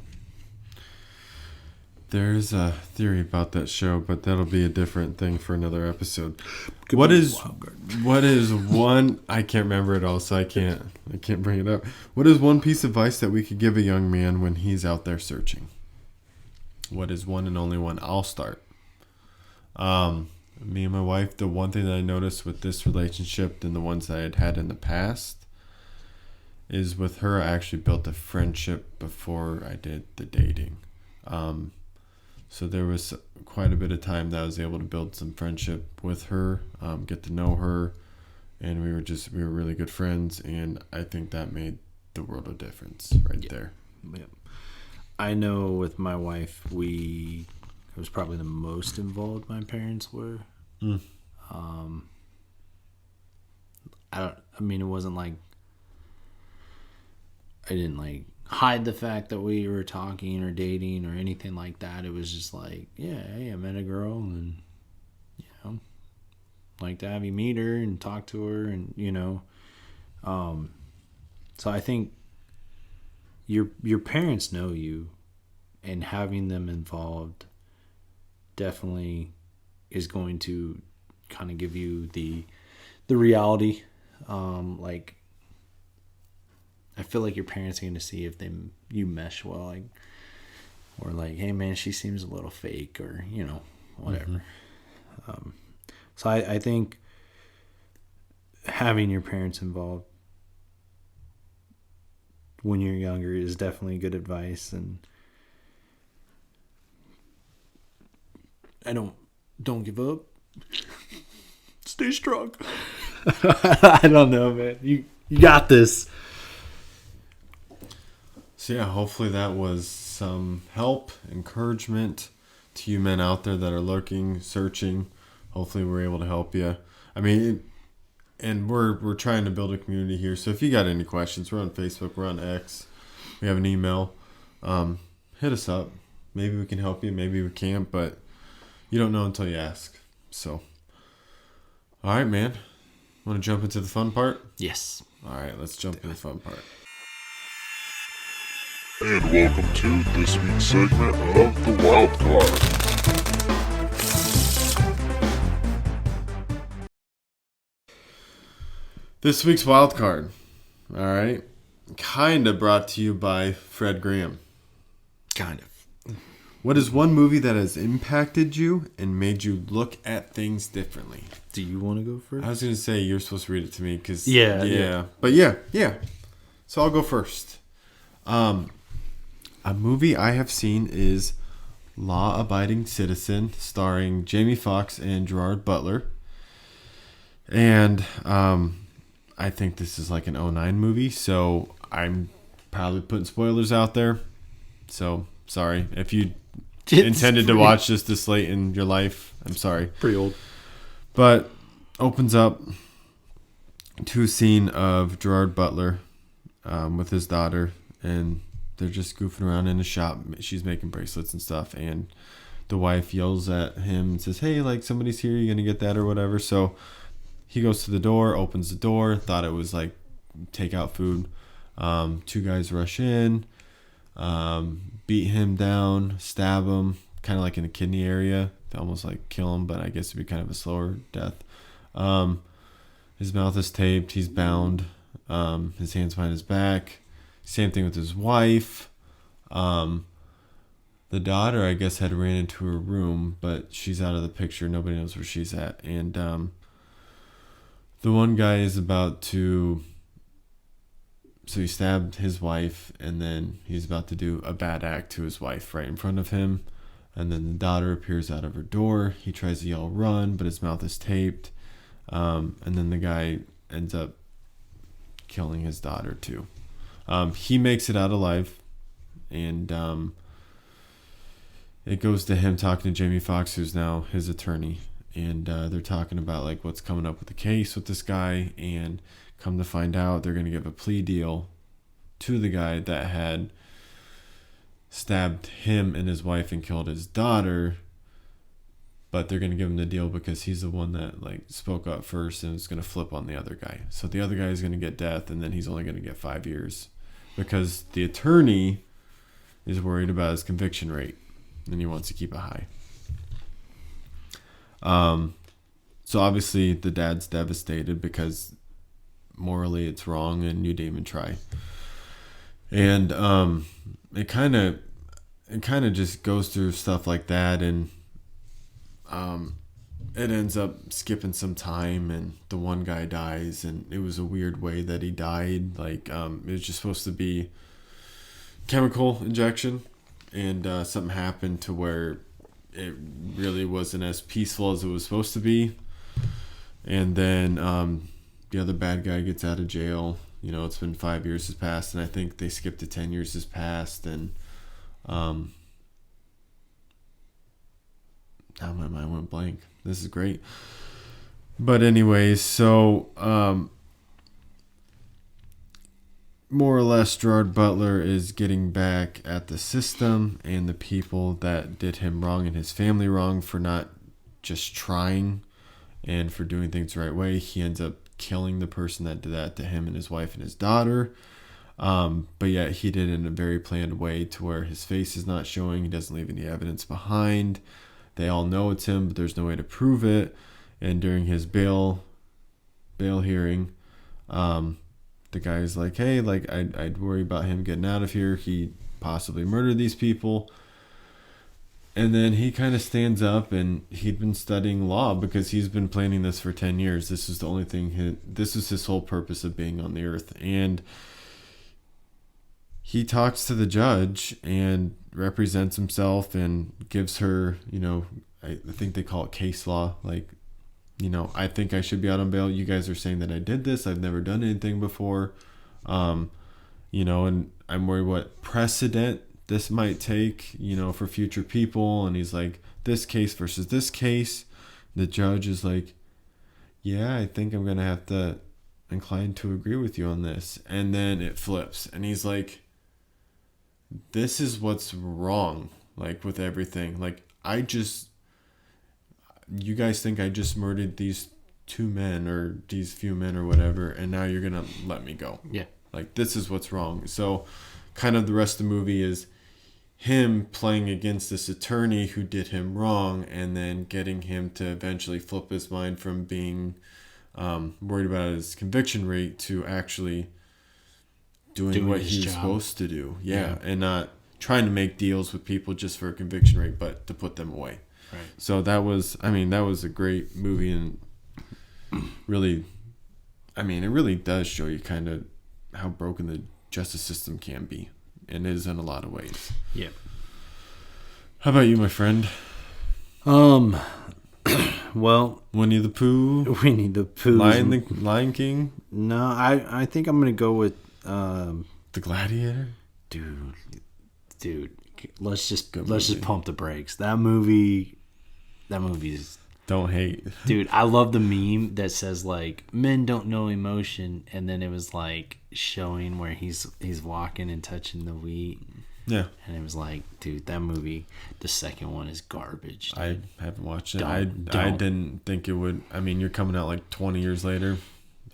There's a theory about that show, but that'll be a different thing for another episode. What is one? I can't remember it all, so I can't bring it up. What is one piece of advice that we could give a young man when he's out there searching? What is one and only one? I'll start. Me and my wife, the one thing that I noticed with this relationship and the ones that I had had in the past is with her, I actually built a friendship before I did the dating. So there was quite a bit of time that I was able to build some friendship with her, get to know her, and we were really good friends, and I think that made the world of difference there. Yep. I know with my wife, it was probably the most involved my parents were. It wasn't like I didn't like hide the fact that we were talking or dating or anything like that. It was just like, yeah, hey, I met a girl, and like to have you meet her and talk to her, and so I think your parents know you, and having them involved definitely is going to kind of give you the reality. Like, I feel like your parents are going to see if you mesh well, like, or like, hey man, she seems a little fake, or whatever. So I think having your parents involved when you're younger is definitely good advice, and I don't give up. Stay strong. I don't know, man. You got this. So yeah, hopefully that was some help, encouragement to you men out there that are looking, searching. Hopefully we're able to help you. I mean, and we're trying to build a community here. So if you got any questions, we're on Facebook, we're on X, we have an email. Hit us up. Maybe we can help you, maybe we can't, but you don't know until you ask. So, all right, man. Want to jump into the fun part? Yes. All right, let's jump into the fun part. And welcome to this week's segment of the Wildcard. This week's Wildcard, all right, kind of brought to you by Fred Graham. Kind of. What is one movie that has impacted you and made you look at things differently? Do you want to go first? I was going to say you're supposed to read it to me because... Yeah. But yeah. So I'll go first. A movie I have seen is Law Abiding Citizen, starring Jamie Foxx and Gerard Butler. And I think this is like an 2009 movie, so I'm probably putting spoilers out there. So, sorry. If you intended to watch this late in your life, I'm sorry. Pretty old. But opens up to a scene of Gerard Butler with his daughter, and they're just goofing around in a shop. She's making bracelets and stuff, and the wife yells at him and says, "Hey, like, somebody's here, you gonna get that or whatever?" So he goes to the door, opens the door, thought it was like takeout food. Two guys rush in, beat him down, stab him, kind of like in the kidney area, to almost like kill him, but I guess it'd be kind of a slower death. His mouth is taped, he's bound, his hands behind his back. Same thing with his wife. The daughter, I guess, had ran into her room, but she's out of the picture. Nobody knows where she's at. And the one guy is about to... So he stabbed his wife, and then he's about to do a bad act to his wife right in front of him. And then the daughter appears out of her door. He tries to yell, "Run," but his mouth is taped. And then the guy ends up killing his daughter, too. He makes it out alive, and it goes to him talking to Jamie Foxx, who's now his attorney, and they're talking about like what's coming up with the case with this guy, and come to find out they're going to give a plea deal to the guy that had stabbed him and his wife and killed his daughter, but they're going to give him the deal because he's the one that like spoke up first, and it's going to flip on the other guy. So the other guy is going to get death, and then he's only going to get 5 years because the attorney is worried about his conviction rate, and he wants to keep it high. So obviously the dad's devastated because morally it's wrong and you didn't even try. And it kind of just goes through stuff like that, and it ends up skipping some time, and the one guy dies, and it was a weird way that he died. Like it was just supposed to be chemical injection, and something happened to where it really wasn't as peaceful as it was supposed to be. And then the other bad guy gets out of jail. You know, it's been 5 years has passed, and I think they skipped to 10 years has passed, and now my mind went blank. This is great. But anyways, so more or less Gerard Butler is getting back at the system and the people that did him wrong and his family wrong for not just trying and for doing things the right way. He ends up killing the person that did that to him and his wife and his daughter. But yet he did it in a very planned way to where his face is not showing. He doesn't leave any evidence behind. They all know it's him, but there's no way to prove it. And during his bail hearing, the guy's like, "Hey, like I'd worry about him getting out of here. He possibly murdered these people." And then he kind of stands up, and he'd been studying law because he's been planning this for 10 years. This is the only thing. This was his whole purpose of being on the earth. And he talks to the judge and represents himself and gives her, you know, I think they call it case law. Like, you know, I think I should be out on bail. You guys are saying that I did this. I've never done anything before. You know, and I'm worried what precedent this might take, you know, for future people. And he's like, this case versus this case. The judge is like, yeah, I think I'm going to have to incline to agree with you on this. And then it flips. And he's like, this is what's wrong, like, with everything. Like, you guys think I just murdered these two men or these few men or whatever, and now you're going to let me go. Yeah. Like, this is what's wrong. So kind of the rest of the movie is him playing against this attorney who did him wrong, and then getting him to eventually flip his mind from being worried about his conviction rate to actually doing what he's supposed to do. Yeah. And not trying to make deals with people just for a conviction rate, but to put them away. Right. So that was a great movie, and really, it really does show you kind of how broken the justice system can be, and is in a lot of ways. Yeah. How about you, my friend? Well, Winnie the Pooh. Lion King. No, I think I'm gonna go with The Gladiator. Dude. Let's just pump the brakes. That movie is Don't hate. Dude, I love the meme that says like men don't know emotion, and then it was like showing where he's walking and touching the wheat. Yeah. And it was like, dude, that movie, the second one is garbage. Dude. I haven't watched it. I didn't think it would. I mean, you're coming out like 20 years later.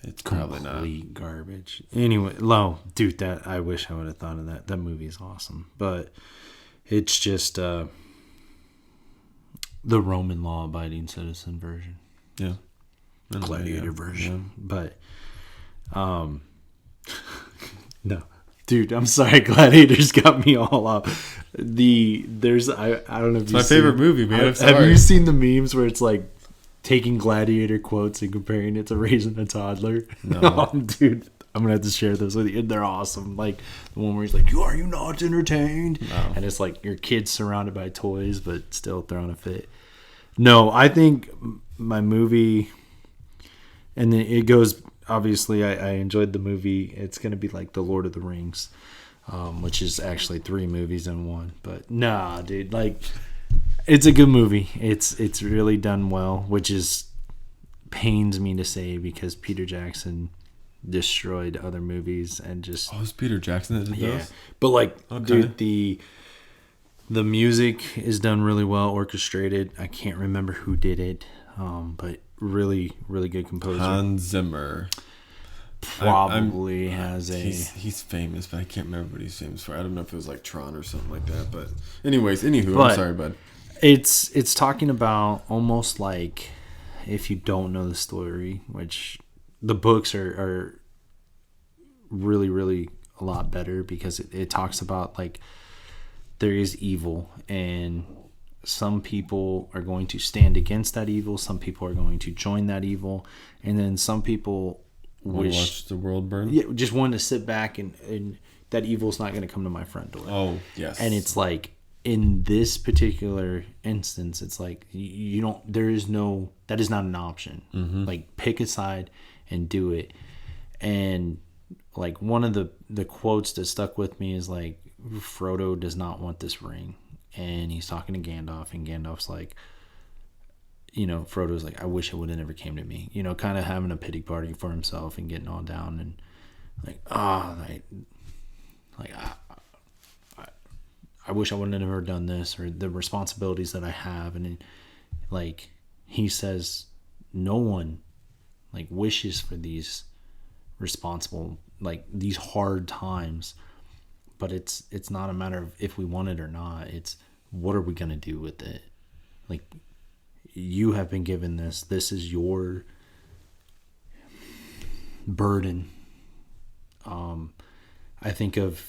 It's probably not. Complete garbage. Anyway, Lo, dude, that I wish I would have thought of that. That movie is awesome. But it's just the Roman law-abiding citizen version. Yeah. Gladiator version. Yeah. But, no. Dude, I'm sorry. Gladiators got me all up. I don't know if it's my favorite movie, man. I'm sorry. Have you seen the memes where it's like taking Gladiator quotes and comparing it to Raising a Toddler? No. Oh, dude. I'm going to have to share those with you. They're awesome. Like the one where he's like, are you not entertained? No. And it's like your kid's surrounded by toys, but still throwing a fit. No, I think my movie, and it goes, obviously, I enjoyed the movie. It's going to be like The Lord of the Rings, which is actually 3 movies in one. But nah, dude, like, it's a good movie. It's really done well, which pains me to say because Peter Jackson destroyed other movies and just it's Peter Jackson that did those? But like, okay. Dude, the music is done really well, orchestrated. I can't remember who did it, but really, really good composer. Hans Zimmer probably has a. He's famous, but I can't remember what he's famous for. I don't know if it was like Tron or something like that. But anywho, I'm sorry, bud. It's talking about almost like if you don't know the story, which the books are really, really a lot better because it talks about like there is evil and some people are going to stand against that evil. Some people are going to join that evil. And then some people watch the world burn. Yeah, just want to sit back and that evil's not going to come to my front door. Oh, yes. And it's like in this particular instance, it's like that is not an option. Mm-hmm. Like pick a side and do it. And like one of the quotes that stuck with me is like, Frodo does not want this ring. And he's talking to Gandalf, and Gandalf's like, Frodo's like, I wish it would have never came to me. Kind of having a pity party for himself and getting all down and like, I wish I wouldn't have never done this or the responsibilities that I have. And like he says, no one like wishes for these responsible, like these hard times. But it's not a matter of if we want it or not. It's what are we going to do with it? Like, you have been given this. This is your burden. I think of,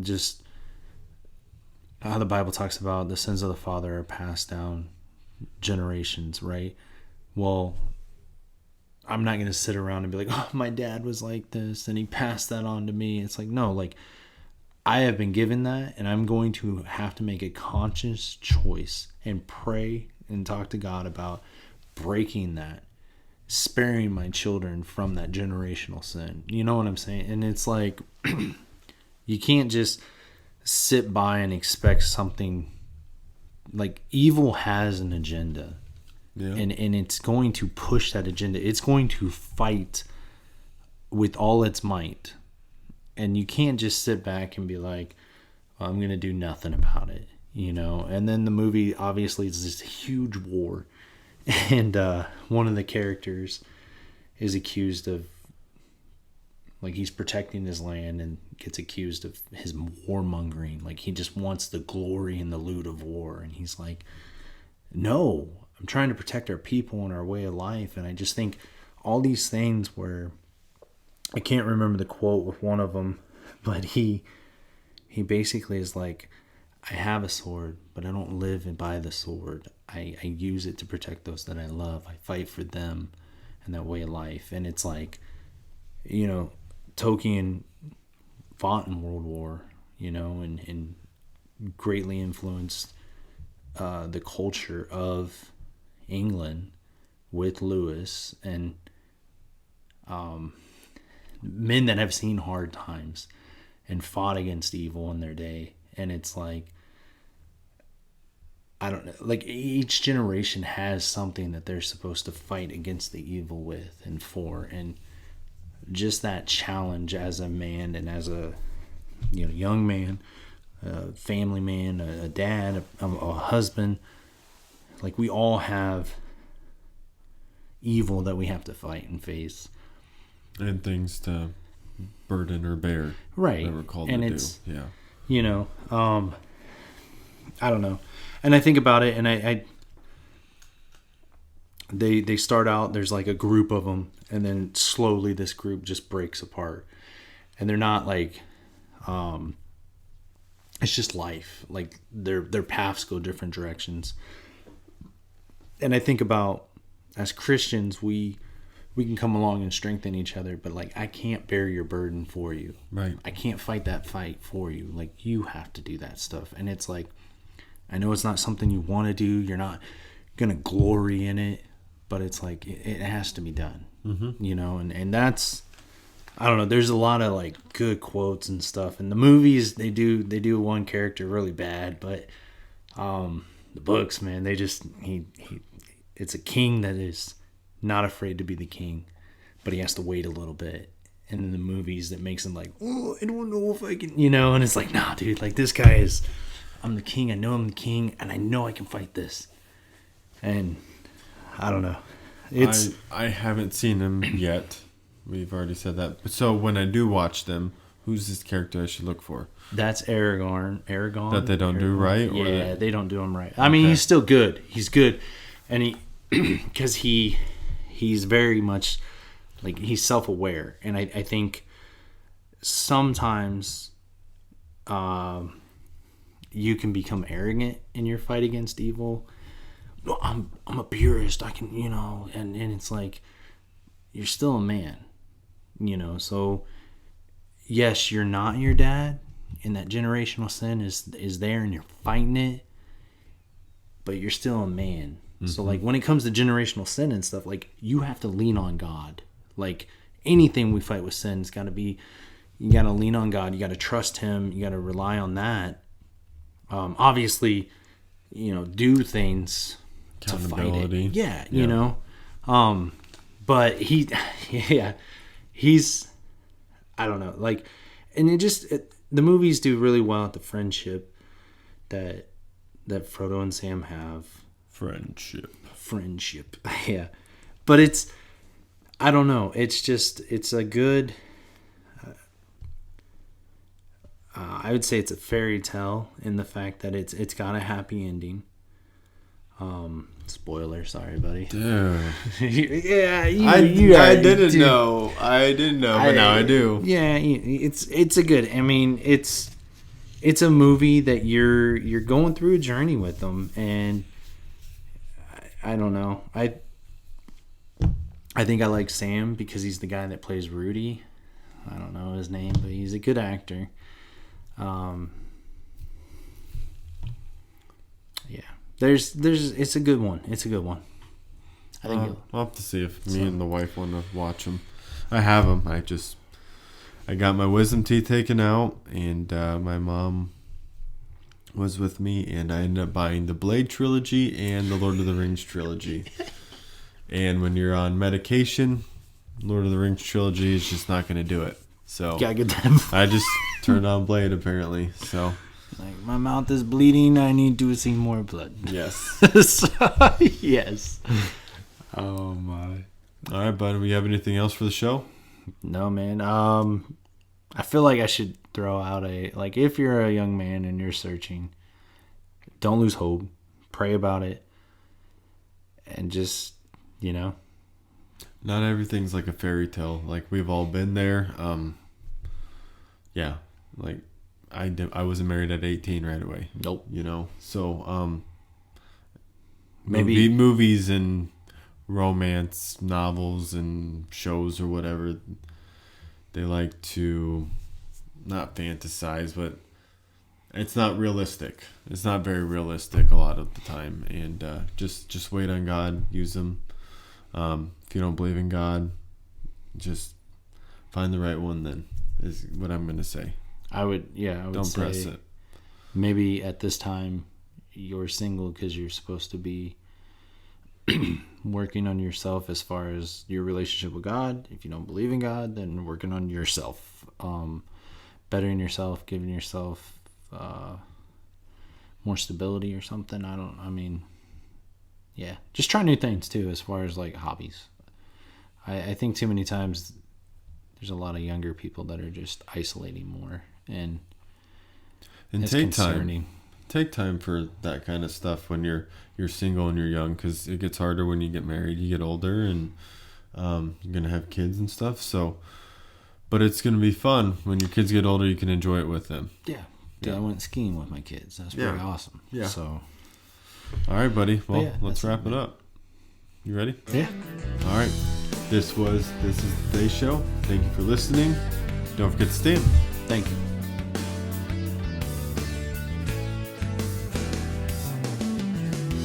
just how the Bible talks about the sins of the father are passed down generations, right? Well, I'm not going to sit around and be like, oh, my dad was like this and he passed that on to me. It's like, no, like, I have been given that, and I'm going to have to make a conscious choice and pray and talk to God about breaking that, sparing my children from that generational sin. You know what I'm saying? And it's like, you can't just sit by and expect something. Like, evil has an agenda, and it's going to push that agenda. It's going to fight with all its might. And you can't just sit back and be like, well, I'm going to do nothing about it, And then the movie, obviously, is this huge war. And one of the characters is accused of, like, he's protecting his land and gets accused of his warmongering. Like, he just wants the glory and the loot of war. And he's like, no, I'm trying to protect our people and our way of life. And I just think all these things where... I can't remember the quote with one of them, but he basically is like, I have a sword, but I don't live by the sword. I use it to protect those that I love. I fight for them and that way of life. And it's like, Tolkien fought in World War, and greatly influenced the culture of England with Lewis and men that have seen hard times and fought against evil in their day. And it's like, I don't know, like each generation has something that they're supposed to fight against the evil with and for, and just that challenge as a man and as a young man, a family man, a dad, a husband. Like we all have evil that we have to fight and face, and things to burden or bear, right? That we're called and to it's do. Yeah, I don't know, and I think about it, and they start out. There's like a group of them, and then slowly this group just breaks apart, and they're not like, it's just life. Like their paths go different directions, and I think about as Christians, we can come along and strengthen each other, but like I can't bear your burden for you. right. I can't fight that fight for you. Like you have to do that stuff, and it's like, I know it's not something you want to do. You're not gonna glory in it, but it's like it has to be done. Mm-hmm. And that's, I don't know. There's a lot of like good quotes and stuff. In the movies, they do one character really bad, but the books, man, they just it's a king that is not afraid to be the king, but he has to wait a little bit. And in the movies, that makes him like, oh, I don't know if I can, and it's like, nah, dude, like this guy is, I'm the king. I know I'm the king, and I know I can fight this. And I don't know. I haven't seen them yet. We've already said that. So when I do watch them, who's this character I should look for? That's Aragorn. That they don't do right? Or Yeah, they don't do him right. I mean, he's still good. He's good. And he, because he's very much, like, he's self-aware. And I think sometimes you can become arrogant in your fight against evil. No, I'm a purist. I can, and it's like, you're still a man, so yes, you're not your dad, and that generational sin is there, and you're fighting it, but you're still a man. Mm-hmm. So like when it comes to generational sin and stuff, like you have to lean on God. Like anything we fight with sin's got to be, you got to lean on God. You got to trust Him. You got to rely on that. Obviously, do things to fight it. Yeah. But he's, I don't know, like, and the movies do really well at the friendship that Frodo and Sam have. Friendship. Yeah. But it's, I don't know. It's a good, I would say it's a fairy tale in the fact that it's got a happy ending. Spoiler, sorry, buddy. Dude. Yeah, I didn't know, but now I do. Yeah, it's a good. I mean, it's a movie that you're going through a journey with them, and I don't know. I think I like Sam because he's the guy that plays Rudy. I don't know his name, but he's a good actor. Yeah. It's a good one. I think I'll have to see if me and the wife want to watch them. I have them. I got my wisdom teeth taken out, and my mom was with me, and I ended up buying the Blade trilogy and the Lord of the Rings trilogy. And when you're on medication, Lord of the Rings trilogy is just not going to do it. So gotta get them. I just turned on Blade apparently. So. Like, my mouth is bleeding. I need to see more blood. Yes. Yes. Oh my. All right, bud. Do we have anything else for the show? No, man. I feel like I should throw out if you're a young man and you're searching, don't lose hope. Pray about it, and just Not everything's like a fairy tale. Like we've all been there. Yeah. Like. I wasn't married at 18 right away. Nope. So maybe movies and romance novels and shows or whatever, they like to not fantasize, but it's not realistic. It's not very realistic a lot of the time, and just wait on God. Use them. If you don't believe in God, just find the right one. Then is what I'm gonna say. I would don't say press it. Maybe at this time you're single because you're supposed to be working on yourself as far as your relationship with God. If you don't believe in God, then working on yourself, bettering yourself, giving yourself more stability or something. Just try new things too as far as like hobbies. I think too many times there's a lot of younger people that are just isolating more, and it's take concerning. time. Take time for that kind of stuff when you're single and you're young, because it gets harder when you get married, you get older, and you're gonna have kids and stuff. So, but it's gonna be fun when your kids get older. You can enjoy it with them. Yeah. I went skiing with my kids. That's pretty awesome. Yeah. So, all right, buddy. Well, let's wrap it. it up. You ready? Yeah. All right. This is the Day Show. Thank you for listening. Don't forget to stand. Thank you.